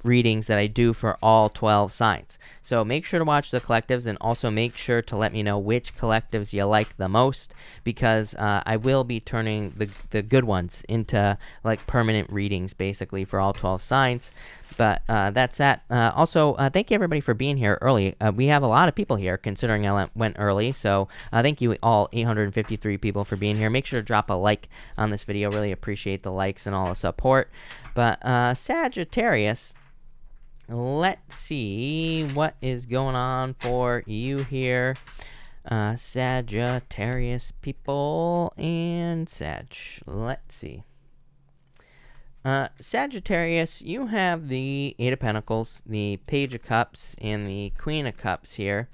readings that I do for all 12 signs. So make sure to watch the collectives and also make sure to let me know which collectives you like the most, because I will be turning the good ones into like permanent readings basically for all 12 signs. But that's that. Also, thank you everybody for being here early. We have a lot of people here considering I went early. So thank you all 853 people for being here. Make sure to drop a like on this video. Really appreciate the likes and all the support. But Sagittarius, let's see what is going on for you here. Sagittarius people and Sag. Let's see. Sagittarius, you have the Eight of Pentacles, the Page of Cups, and the Queen of Cups here.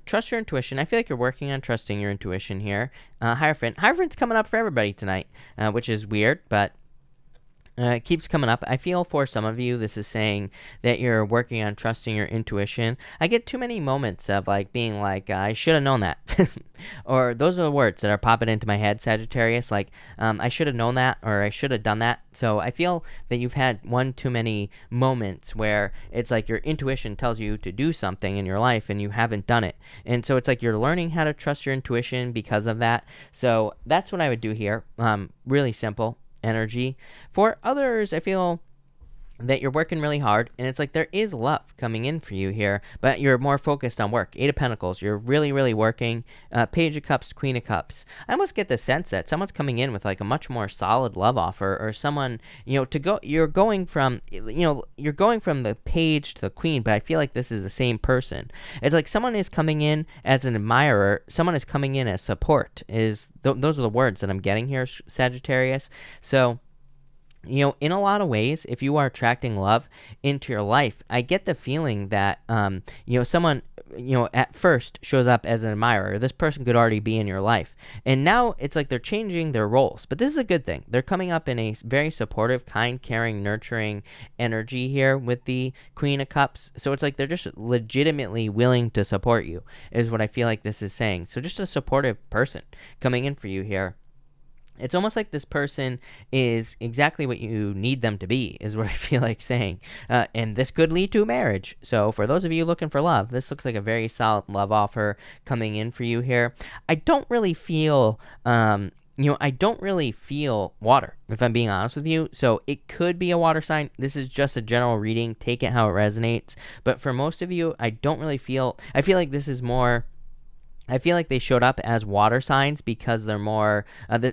Trust your intuition. I feel like you're working on trusting your intuition here. Hierophant. Hierophant's coming up for everybody tonight, which is weird, but it keeps coming up. I feel for some of you, this is saying that you're working on trusting your intuition. I get too many moments of like being like, I should have known that. Or those are the words that are popping into my head, Sagittarius. Like, I should have known that, or I should have done that. So I feel that you've had one too many moments where it's like your intuition tells you to do something in your life and you haven't done it. And so it's like you're learning how to trust your intuition because of that. So that's what I would do here. Really simple energy. For others, I feel that you're working really hard and it's like there is love coming in for you here, but you're more focused on work. Eight of Pentacles, you're really working. Page of Cups, Queen of Cups. I almost get the sense that someone's coming in with like a much more solid love offer, or someone, you're going from the page to the queen, but I feel like this is the same person. It's like someone is coming in as an admirer, someone is coming in as support. Those are the words that I'm getting here, Sagittarius. So in a lot of ways, if you are attracting love into your life, I get the feeling that, someone, at first shows up as an admirer. This person could already be in your life. And now it's like they're changing their roles. But this is a good thing. They're coming up in a very supportive, kind, caring, nurturing energy here with the Queen of Cups. So it's like they're just legitimately willing to support you, is what I feel like this is saying. So just a supportive person coming in for you here. It's almost like this person is exactly what you need them to be, is what I feel like saying. And this could lead to marriage. So for those of you looking for love, this looks like a very solid love offer coming in for you here. I don't really feel, water, if I'm being honest with you. So it could be a water sign. This is just a general reading. Take it how it resonates. But for most of you, I feel like this is more, I feel like they showed up as water signs because they're more,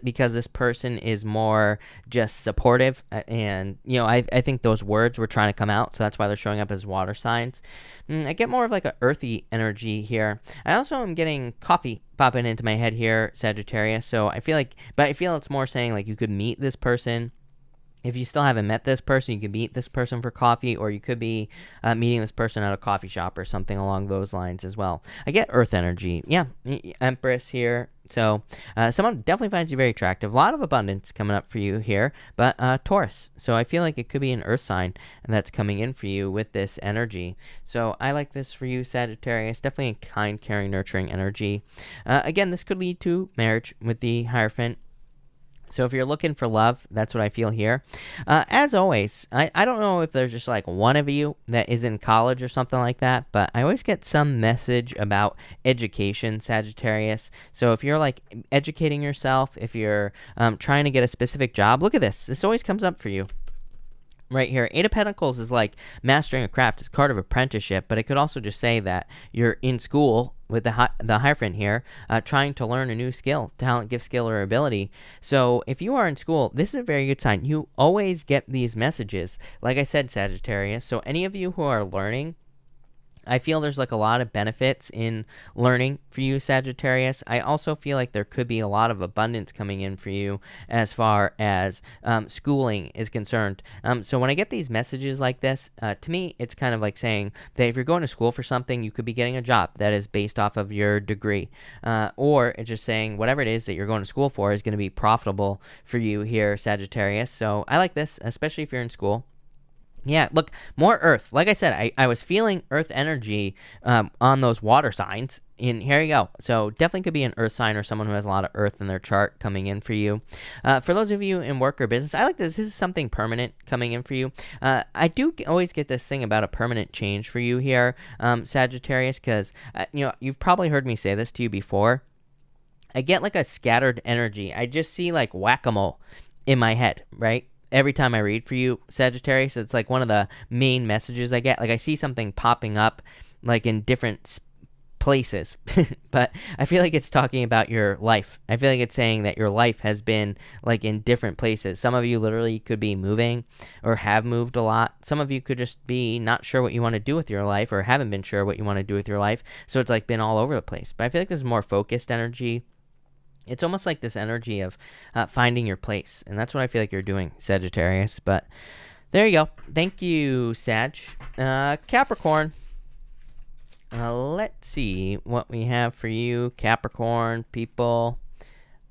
because this person is more just supportive. And, I think those words were trying to come out. So that's why they're showing up as water signs. I get more of like an earthy energy here. I also am getting coffee popping into my head here, Sagittarius. So I feel it's more saying like you could meet this person If you still haven't met this person, you could meet this person for coffee, or you could be meeting this person at a coffee shop or something along those lines as well. I get earth energy. Yeah, Empress here. So someone definitely finds you very attractive. A lot of abundance coming up for you here, but Taurus. So I feel like it could be an earth sign that's coming in for you with this energy. So I like this for you, Sagittarius. Definitely a kind, caring, nurturing energy. Again, this could lead to marriage with the Hierophant. So if you're looking for love, that's what I feel here. As always, I don't know if there's just like one of you that is in college or something like that, but I always get some message about education, Sagittarius. So if you're like educating yourself, if you're trying to get a specific job, look at this. This always comes up for you. Right here, Eight of Pentacles is like mastering a craft. It's a card of apprenticeship, but it could also just say that you're in school with the Hierophant here, trying to learn a new skill, talent, gift, skill, or ability. So if you are in school, this is a very good sign. You always get these messages. Like I said, Sagittarius, so any of you who are learning, I feel there's like a lot of benefits in learning for you, Sagittarius. I also feel like there could be a lot of abundance coming in for you as far as schooling is concerned. So when I get these messages like this, to me, it's kind of like saying that if you're going to school for something, you could be getting a job that is based off of your degree. Or it's just saying whatever it is that you're going to school for is going to be profitable for you here, Sagittarius. So I like this, especially if you're in school. Yeah, look, more earth. Like I said, I was feeling earth energy on those water signs. And here you go. So definitely could be an earth sign or someone who has a lot of earth in their chart coming in for you. For those of you in work or business, I like this. This is something permanent coming in for you. I do always get this thing about a permanent change for you here, Sagittarius, because you've probably heard me say this to you before. I get like a scattered energy. I just see like whack-a-mole in my head, right? Every time I read for you, Sagittarius, it's like one of the main messages I get. Like I see something popping up like in different places, but I feel like it's talking about your life. I feel like it's saying that your life has been like in different places. Some of you literally could be moving or have moved a lot. Some of you could just be not sure what you want to do with your life or haven't been sure what you want to do with your life. So it's like been all over the place. But I feel like this is more focused energy. It's almost like this energy of finding your place. And that's what I feel like you're doing, Sagittarius. But there you go. Thank you, Sag. Capricorn. Let's see what we have for you, Capricorn people.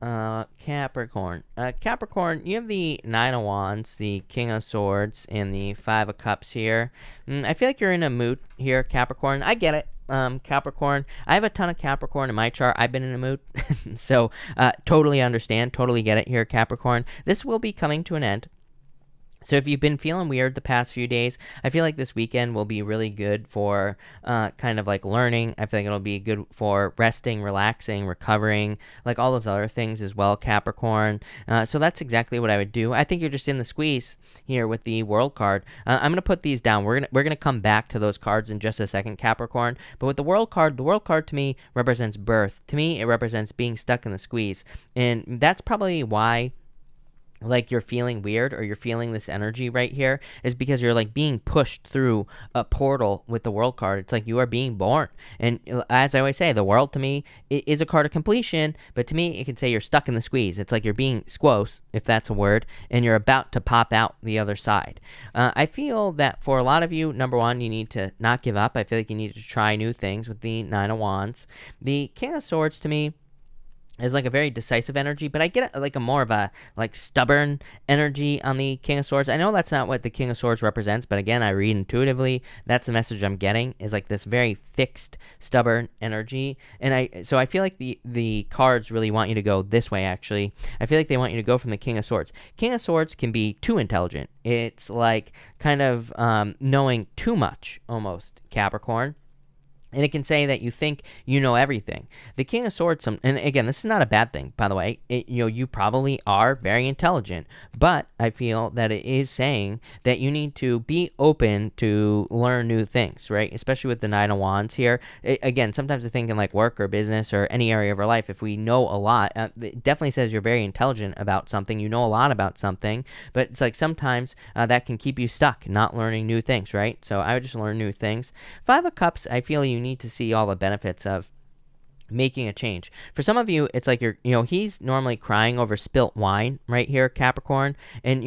Capricorn. Capricorn, you have the Nine of Wands, the King of Swords, and the Five of Cups here. I feel like you're in a mood here, Capricorn. I get it. Capricorn. I have a ton of Capricorn in my chart. I've been in a mood. So totally understand, totally get it here, Capricorn. This will be coming to an end. So if you've been feeling weird the past few days, I feel like this weekend will be really good for kind of like learning. I feel like it'll be good for resting, relaxing, recovering, like all those other things as well, Capricorn. So that's exactly what I would do. I think you're just in the squeeze here with the World card. I'm going to put these down. We're gonna come back to those cards in just a second, Capricorn. But with the World card to me represents birth. To me, it represents being stuck in the squeeze. And that's probably why like you're feeling weird or you're feeling this energy right here is because you're like being pushed through a portal with the World card. It's like you are being born. And as I always say, the World to me is a card of completion, but to me it can say you're stuck in the squeeze. It's like you're being squoze, if that's a word, and you're about to pop out the other side. I feel that for a lot of you, number one, you need to not give up. I feel like you need to try new things with the Nine of Wands. The King of Swords to me is like a very decisive energy, but I get like a more of a like stubborn energy on the King of Swords. I know that's not what the King of Swords represents, but again, I read intuitively. That's the message I'm getting, is like this very fixed, stubborn energy. And I feel like the cards really want you to go this way, actually. I feel like they want you to go from the King of Swords. King of Swords can be too intelligent. It's like kind of knowing too much, almost, Capricorn. And it can say that you think you know everything. The King of Swords, and again, this is not a bad thing, by the way. You probably are very intelligent, but I feel that it is saying that you need to be open to learn new things, right? Especially with the Nine of Wands here. Again, sometimes I think in like work or business or any area of our life, if we know a lot, it definitely says you're very intelligent about something. You know a lot about something, but it's like sometimes that can keep you stuck, not learning new things, right? So I would just learn new things. Five of Cups, I feel you need to see all the benefits of making a change. For some of you, it's like he's normally crying over spilt wine right here, Capricorn. And,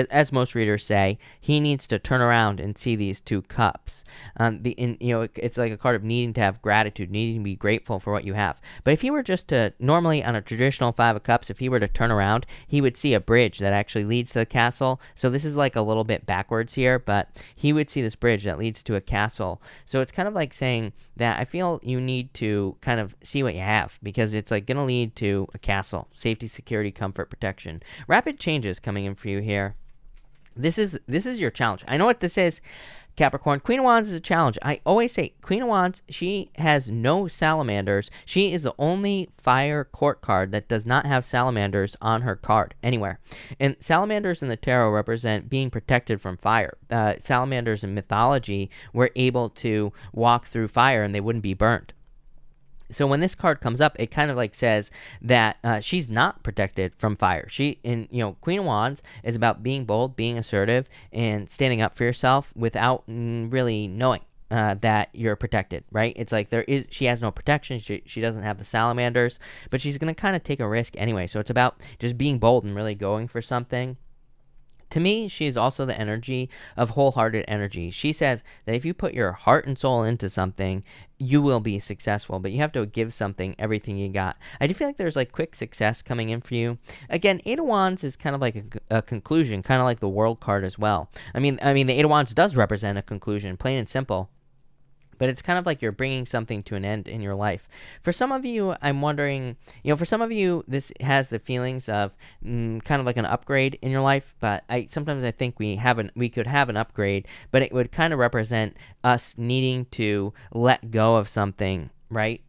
as most readers say, he needs to turn around and see these two cups. It's like a card of needing to have gratitude, needing to be grateful for what you have. But if he were just to, normally on a traditional Five of Cups, if he were to turn around, he would see a bridge that actually leads to the castle. So this is like a little bit backwards here, but he would see this bridge that leads to a castle. So it's kind of like saying that I feel you need to kind of see what you have, because it's like going to lead to a castle, safety, security, comfort, protection. Rapid changes coming in for you here. This is your challenge. I know what this is, Capricorn. Queen of Wands is a challenge. I always say Queen of Wands, she has no salamanders. She is the only fire court card that does not have salamanders on her card anywhere. And salamanders in the tarot represent being protected from fire. Salamanders in mythology were able to walk through fire and they wouldn't be burnt. So when this card comes up, it kind of like says that she's not protected from fire. Queen of Wands is about being bold, being assertive, and standing up for yourself without really knowing that you're protected, right? It's like she has no protection. She doesn't have the salamanders, but she's going to kind of take a risk anyway. So it's about just being bold and really going for something. To me, she is also the energy of wholehearted energy. She says that if you put your heart and soul into something, you will be successful, but you have to give something everything you got. I do feel like there's like quick success coming in for you. Again, Eight of Wands is kind of like a conclusion, kind of like the World card as well. I mean, the Eight of Wands does represent a conclusion, plain and simple. But it's kind of like you're bringing something to an end in your life. For some of you, I'm wondering, for some of you, this has the feelings of kind of like an upgrade in your life. But sometimes I think we could have an upgrade, but it would kind of represent us needing to let go of something, right?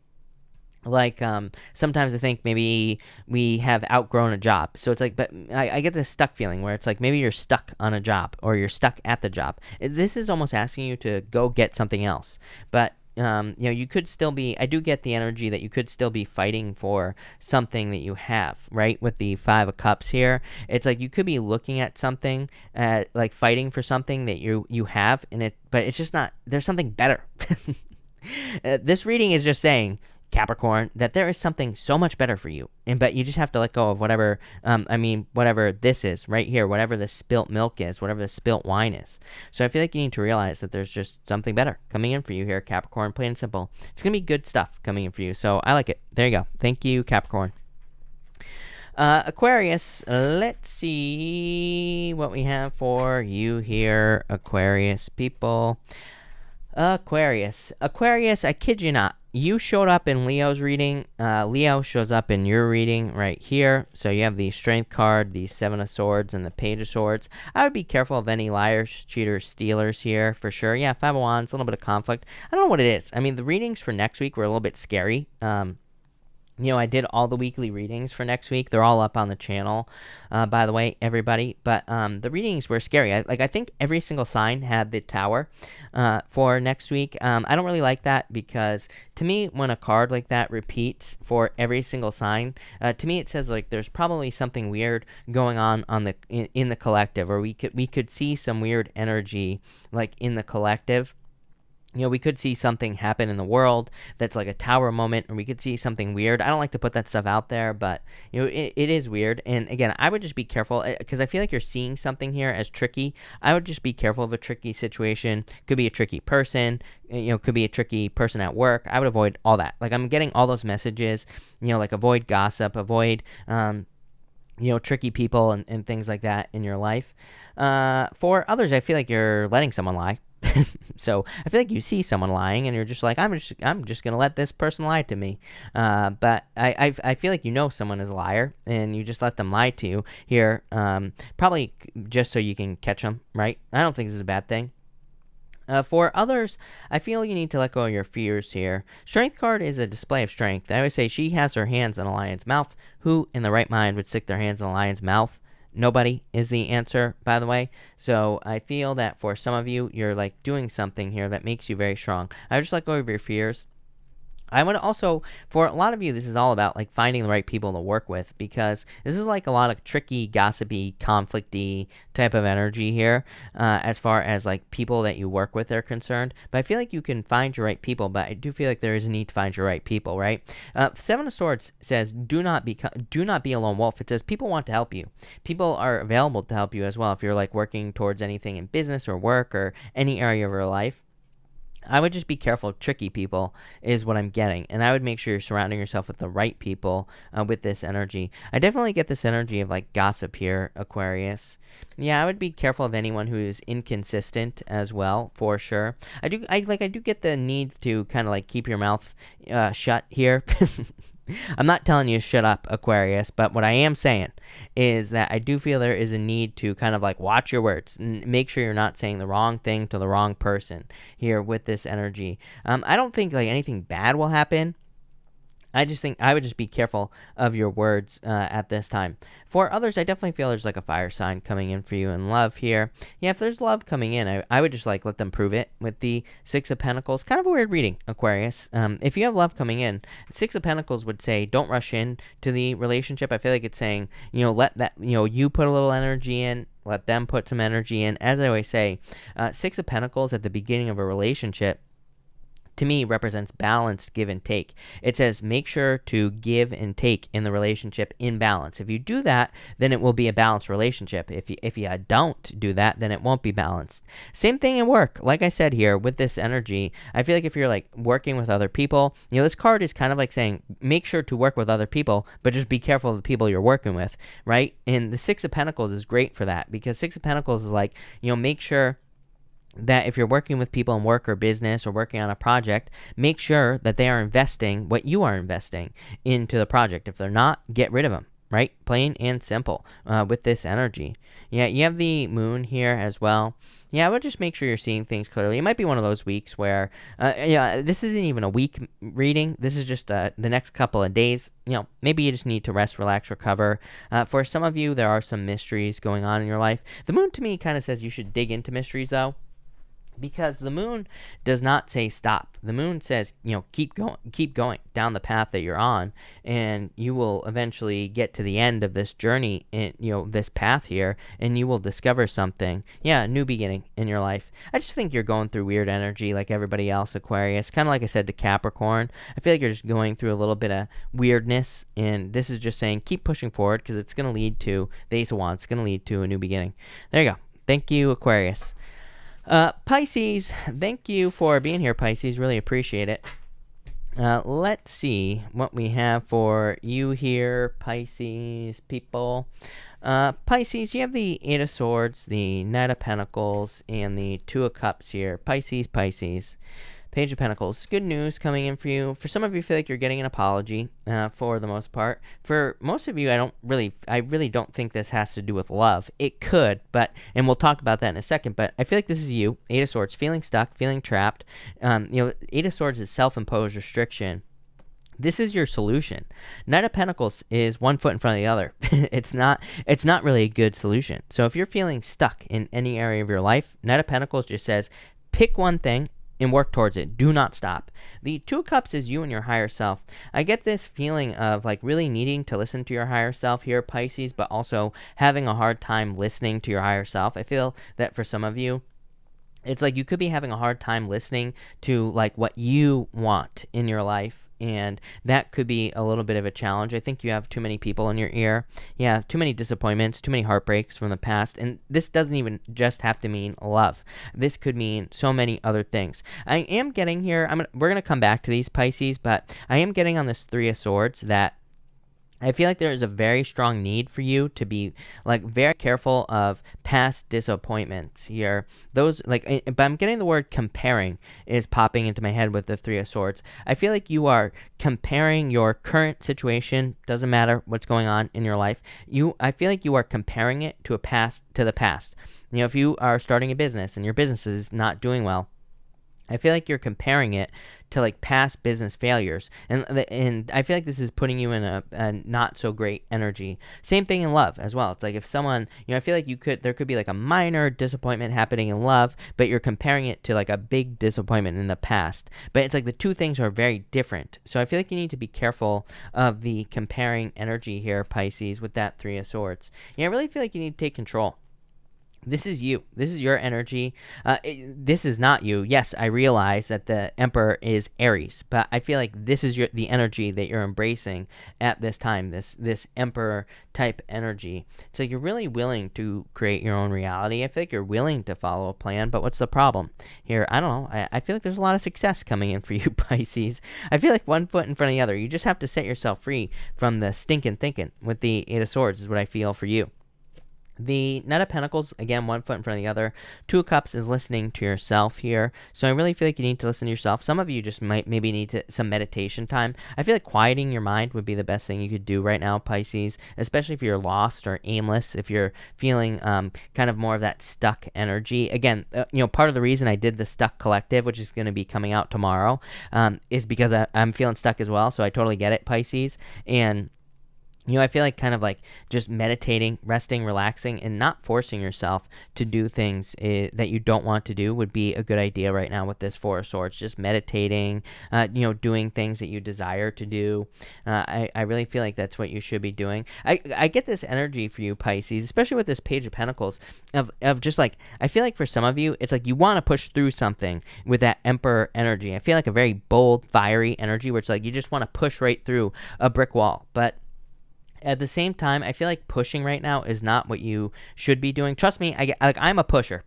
Like sometimes I think maybe we have outgrown a job. So it's like, but I get this stuck feeling where it's like maybe you're stuck on a job or you're stuck at the job. This is almost asking you to go get something else. But you could still be, I do get the energy that you could still be fighting for something that you have, right? With the Five of Cups here, it's like you could be looking at something, like fighting for something that you have, but it's just not, there's something better. This reading is just saying, Capricorn, that there is something so much better for you, but you just have to let go of whatever this is right here, whatever the spilt milk is, whatever the spilt wine is. So I feel like you need to realize that there's just something better coming in for you here, Capricorn, plain and simple. It's gonna be good stuff coming in for you, so I like it. There you go. Thank you, Capricorn. Aquarius, let's see what we have for you here, Aquarius people. Aquarius, I kid you not. You showed up in Leo's reading. Leo shows up in your reading right here. So you have the Strength card, the Seven of Swords, and the Page of Swords. I would be careful of any liars, cheaters, stealers here for sure. Yeah, Five of Wands, a little bit of conflict. I don't know what it is. I mean, the readings for next week were a little bit scary. I did all the weekly readings for next week. They're all up on the channel, by the way, everybody. But the readings were scary. I think every single sign had the Tower for next week. I don't really like that because, to me, when a card like that repeats for every single sign, to me it says like there's probably something weird going on in the collective, or we could see some weird energy like in the collective. We could see something happen in the world that's like a Tower moment, or we could see something weird. I don't like to put that stuff out there, but, it is weird. And again, I would just be careful because I feel like you're seeing something here as tricky. I would just be careful of a tricky situation. Could be a tricky person, could be a tricky person at work. I would avoid all that. Like, I'm getting all those messages, like avoid gossip, avoid, tricky people and things like that in your life. For others, I feel like you're letting someone lie. So I feel like you see someone lying and you're just like, I'm just gonna let this person lie to me. But I feel like someone is a liar and you just let them lie to you here, probably just so you can catch them, right? I don't think this is a bad thing. For others, I feel you need to let go of your fears here. Strength card is a display of strength. I always say she has her hands in a lion's mouth. Who in the right mind would stick their hands in a lion's mouth? Nobody is the answer, by the way. So I feel that for some of you, you're like doing something here that makes you very strong. I would just let go of your fears. I would also, for a lot of you, this is all about like finding the right people to work with, because this is like a lot of tricky, gossipy, conflicty type of energy here, as far as like people that you work with are concerned. But I feel like you can find your right people, but I do feel like there is a need to find your right people, right? Seven of Swords says, do not be a lone wolf. It says people want to help you. People are available to help you as well if you're like working towards anything in business or work or any area of your life. I would just be careful of tricky people is what I'm getting. And I would make sure you're surrounding yourself with the right people with this energy. I definitely get this energy of like gossip here, Aquarius. Yeah, I would be careful of anyone who is inconsistent as well, for sure. I do get the need to kind of like keep your mouth shut here. I'm not telling you to shut up, Aquarius, but what I am saying is that I do feel there is a need to kind of like watch your words and make sure you're not saying the wrong thing to the wrong person here with this energy. I don't think like anything bad will happen. I just think I would just be careful of your words at this time. For others, I definitely feel there's like a fire sign coming in for you in love here. Yeah, if there's love coming in, I would just like let them prove it with the Six of Pentacles. Kind of a weird reading, Aquarius. If you have love coming in, Six of Pentacles would say don't rush in to the relationship. I feel like it's saying, let that, you put a little energy in. Let them put some energy in. As I always say, Six of Pentacles at the beginning of a relationship, to me, represents balanced give and take. It says make sure to give and take in the relationship in balance. If you do that, then it will be a balanced relationship. If you don't do that, then it won't be balanced. Same thing in work. Like I said here, with this energy, I feel like if you're like working with other people, this card is kind of like saying make sure to work with other people, but just be careful of the people you're working with, right? And the Six of Pentacles is great for that, because Six of Pentacles is like, make sure that if you're working with people in work or business or working on a project, make sure that they are investing what you are investing into the project. If they're not, get rid of them, right? Plain and simple with this energy. Yeah, you have the moon here as well. Yeah, I would just make sure you're seeing things clearly. It might be one of those weeks where, this isn't even a week reading. This is just the next couple of days. Maybe you just need to rest, relax, recover. For some of you, there are some mysteries going on in your life. The moon to me kind of says you should dig into mysteries though, because the moon does not say stop. The moon says, keep going down the path that you're on, and you will eventually get to the end of this journey in, this path here, and you will discover something. Yeah, a new beginning in your life. I just think you're going through weird energy like everybody else, Aquarius. Kind of like I said to Capricorn. I feel like you're just going through a little bit of weirdness, and this is just saying keep pushing forward, because it's going to lead to the Ace of Wands. It's going to lead to a new beginning. There you go. Thank you, Aquarius. Pisces, thank you for being here, Pisces. Really appreciate it. Let's see what we have for you here, Pisces people. Pisces, you have the Eight of Swords, the Knight of Pentacles, and the Two of Cups here. Pisces. Page of Pentacles. Good news coming in for you. For some of you, feel like you're getting an apology for the most part. For most of you, I really don't think this has to do with love. It could, and we'll talk about that in a second, but I feel like this is you, Eight of Swords, feeling stuck, feeling trapped. Eight of Swords is self-imposed restriction. This is your solution. Knight of Pentacles is one foot in front of the other. It's not really a good solution. So if you're feeling stuck in any area of your life, Knight of Pentacles just says, pick one thing and work towards it. Do not stop. The Two of Cups is you and your higher self. I get this feeling of like really needing to listen to your higher self here, Pisces, but also having a hard time listening to your higher self. I feel that for some of you, it's like you could be having a hard time listening to like what you want in your life, and that could be a little bit of a challenge. I think you have too many people in your ear. Yeah, too many disappointments, too many heartbreaks from the past, and this doesn't even just have to mean love. This could mean so many other things. I am getting here, we're going to come back to these, Pisces, but I am getting on this Three of Swords that I feel like there is a very strong need for you to be like very careful of past disappointments here. Those but I'm getting the word comparing is popping into my head with the Three of Swords. I feel like you are comparing your current situation, doesn't matter what's going on in your life. I feel like you are comparing it to the past. If you are starting a business and your business is not doing well, I feel like you're comparing it to like past business failures, and I feel like this is putting you in a not so great energy. Same thing in love as well. It's like if someone, I feel like there could be like a minor disappointment happening in love, but you're comparing it to like a big disappointment in the past. But it's like the two things are very different. So I feel like you need to be careful of the comparing energy here, Pisces, with that Three of Swords. I really feel like you need to take control. This is you. This is your energy. This is not you. Yes, I realize that the Emperor is Aries, but I feel like this is the energy that you're embracing at this time, this Emperor type energy. So you're really willing to create your own reality. I feel like you're willing to follow a plan, but what's the problem here? I don't know. I feel like there's a lot of success coming in for you, Pisces. I feel like one foot in front of the other. You just have to set yourself free from the stinking thinking with the Eight of Swords is what I feel for you. The Knight of Pentacles, again, one foot in front of the other. Two of Cups is listening to yourself here. So I really feel like you need to listen to yourself. Some of you just might maybe need some meditation time. I feel like quieting your mind would be the best thing you could do right now, Pisces, especially if you're lost or aimless, if you're feeling kind of more of that stuck energy. Again, part of the reason I did the Stuck Collective, which is going to be coming out tomorrow, is because I'm feeling stuck as well. So I totally get it, Pisces. And I feel like kind of like just meditating, resting, relaxing, and not forcing yourself to do things that you don't want to do would be a good idea right now with this Four of Swords. Just meditating, doing things that you desire to do. I really feel like that's what you should be doing. I get this energy for you, Pisces, especially with this Page of Pentacles, of just like, I feel like for some of you, it's like you want to push through something with that Emperor energy. I feel like a very bold, fiery energy where it's like you just want to push right through a brick wall. But at the same time, I feel like pushing right now is not what you should be doing. Trust me, I'm a pusher.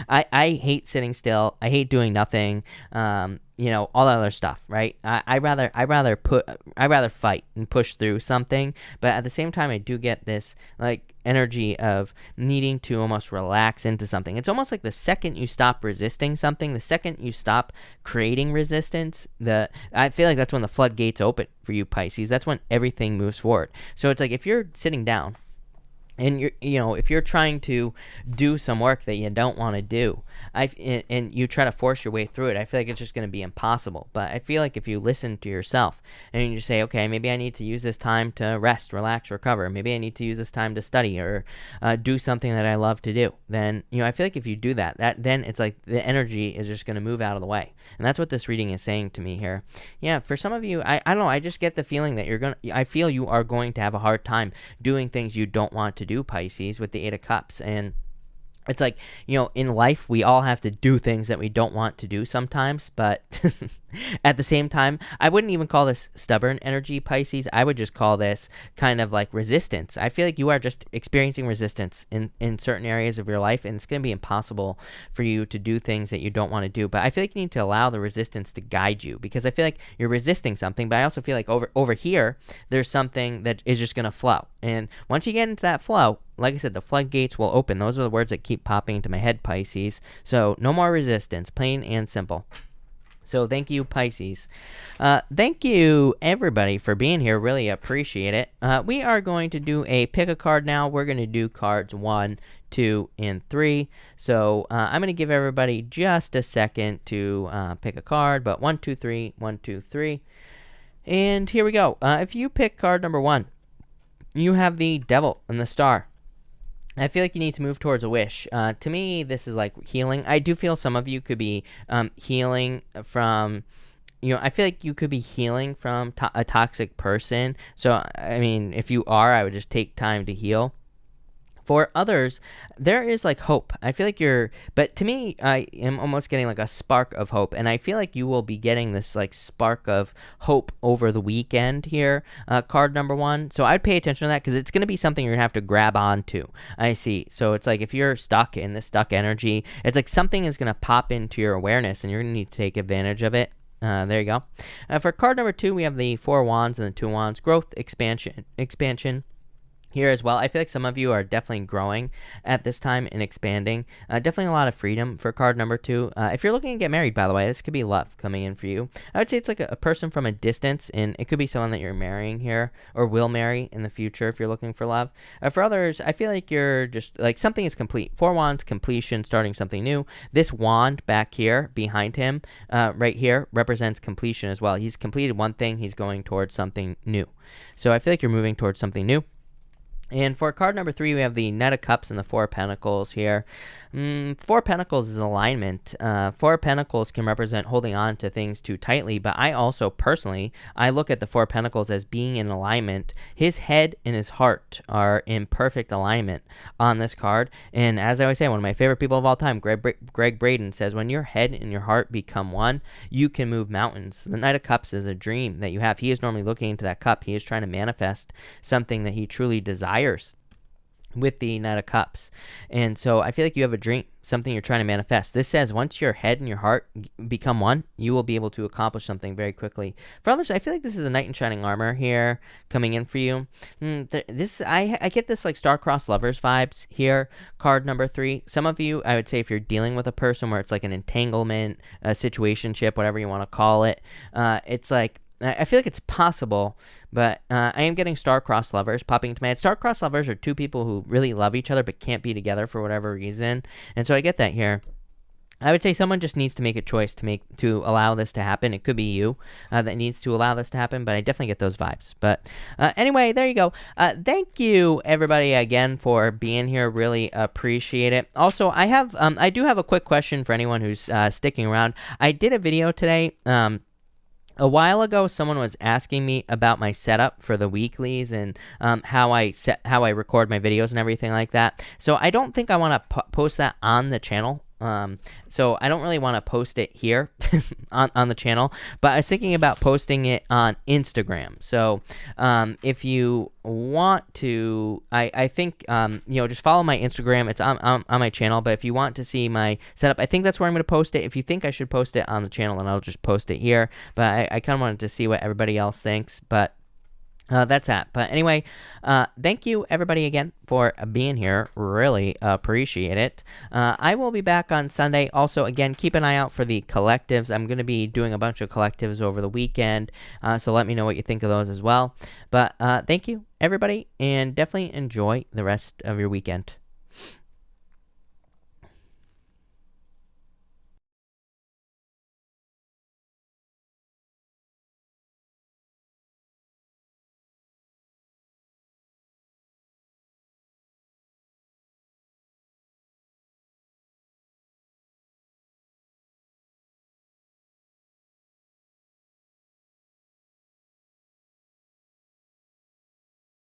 I hate sitting still. I hate doing nothing. All that other stuff, right? I rather fight and push through something. But at the same time, I do get this like energy of needing to almost relax into something. It's almost like the second you stop resisting something, the second you stop creating resistance, I feel like that's when the floodgates open for you, Pisces. That's when everything moves forward. So it's like if you're sitting down and if you're trying to do some work that you don't want to do, and you try to force your way through it, I feel like it's just going to be impossible. But I feel like if you listen to yourself and you say, okay, maybe I need to use this time to rest, relax, recover. Maybe I need to use this time to study or do something that I love to do. Then I feel like if you do that, then it's like the energy is just going to move out of the way. And that's what this reading is saying to me here. Yeah, for some of you, I don't know. I just get the feeling that I feel you are going to have a hard time doing things you don't want to do, Pisces, with the Eight of Cups. And it's like, in life, we all have to do things that we don't want to do sometimes, but at the same time, I wouldn't even call this stubborn energy, Pisces. I would just call this kind of like resistance. I feel like you are just experiencing resistance in certain areas of your life, and it's going to be impossible for you to do things that you don't want to do. But I feel like you need to allow the resistance to guide you, because I feel like you're resisting something, but I also feel like over here, there's something that is just going to flow. And once you get into that flow, like I said, the floodgates will open. Those are the words that keep popping into my head, Pisces. So no more resistance, plain and simple. So thank you, Pisces. Thank you, everybody, for being here. Really appreciate it. We are going to do a pick a card now. We're going to do cards 1, 2, and 3. So I'm going to give everybody just a second to pick a card. But 1, 2, 3, 1, 2, 3. And here we go. If you pick card number 1, you have the Devil and the Star. I feel like you need to move towards a wish. To me, this is like healing. I do feel some of you could be healing from, I feel like you could be healing from a toxic person. So, I mean, if you are, I would just take time to heal. For others, there is like hope. I feel like but to me, I am almost getting like a spark of hope. And I feel like you will be getting this like spark of hope over the weekend here, card number 1. So I'd pay attention to that because it's going to be something you're going to have to grab onto. I see. So it's like if you're stuck in this stuck energy, it's like something is going to pop into your awareness and you're going to need to take advantage of it. There you go. For card number 2, we have the 4 of Wands and the 2 of Wands. Growth, expansion. here as well. I feel like some of you are definitely growing at this time and expanding. Definitely a lot of freedom for card number 2. If you're looking to get married, by the way, this could be love coming in for you. I would say it's like a person from a distance, and it could be someone that you're marrying here or will marry in the future if you're looking for love. For others, I feel like you're just like something is complete. 4 wands, completion, starting something new. This wand back here behind him, right here, represents completion as well. He's completed one thing. He's going towards something new. So I feel like you're moving towards something new. And for card number 3, we have the Knight of Cups and the Four of Pentacles here. 4 Pentacles is alignment. 4 Pentacles can represent holding on to things too tightly, but I also personally, I look at the 4 Pentacles as being in alignment. His head and his heart are in perfect alignment on this card. And as I always say, one of my favorite people of all time, Greg Braden, says, when your head and your heart become one, you can move mountains. The Knight of Cups is a dream that you have. He is normally looking into that cup. He is trying to manifest something that he truly desires with the Knight of Cups. And so I feel like you have a dream, something you're trying to manifest. This says once your head and your heart become one, you will be able to accomplish something very quickly. For others, I feel like this is a Knight in Shining Armor here coming in for you. I get this like star-crossed lovers vibes here, card number 3. Some of you, I would say if you're dealing with a person where it's like an entanglement, a situationship, whatever you want to call it, it's like, I feel like it's possible, but I am getting star-crossed lovers popping into my head. Star-crossed lovers are 2 people who really love each other but can't be together for whatever reason. And so I get that here. I would say someone just needs to make a choice to allow this to happen. It could be you that needs to allow this to happen, but I definitely get those vibes. But anyway, there you go. Thank you, everybody, again, for being here. Really appreciate it. Also, I do have a quick question for anyone who's sticking around. I did a video today. A while ago, someone was asking me about my setup for the weeklies and how I record my videos and everything like that. So I don't think I want to post that on the channel. So I don't really want to post it here on the channel, but I was thinking about posting it on Instagram. So if you want to, I think just follow my Instagram. It's on my channel. But if you want to see my setup, I think that's where I'm going to post it. If you think I should post it on the channel, then I'll just post it here. But I kind of wanted to see what everybody else thinks. But that's that. But anyway, thank you everybody again for being here. Really appreciate it. I will be back on Sunday. Also, again, keep an eye out for the collectives. I'm going to be doing a bunch of collectives over the weekend. So let me know what you think of those as well. But thank you everybody, and definitely enjoy the rest of your weekend.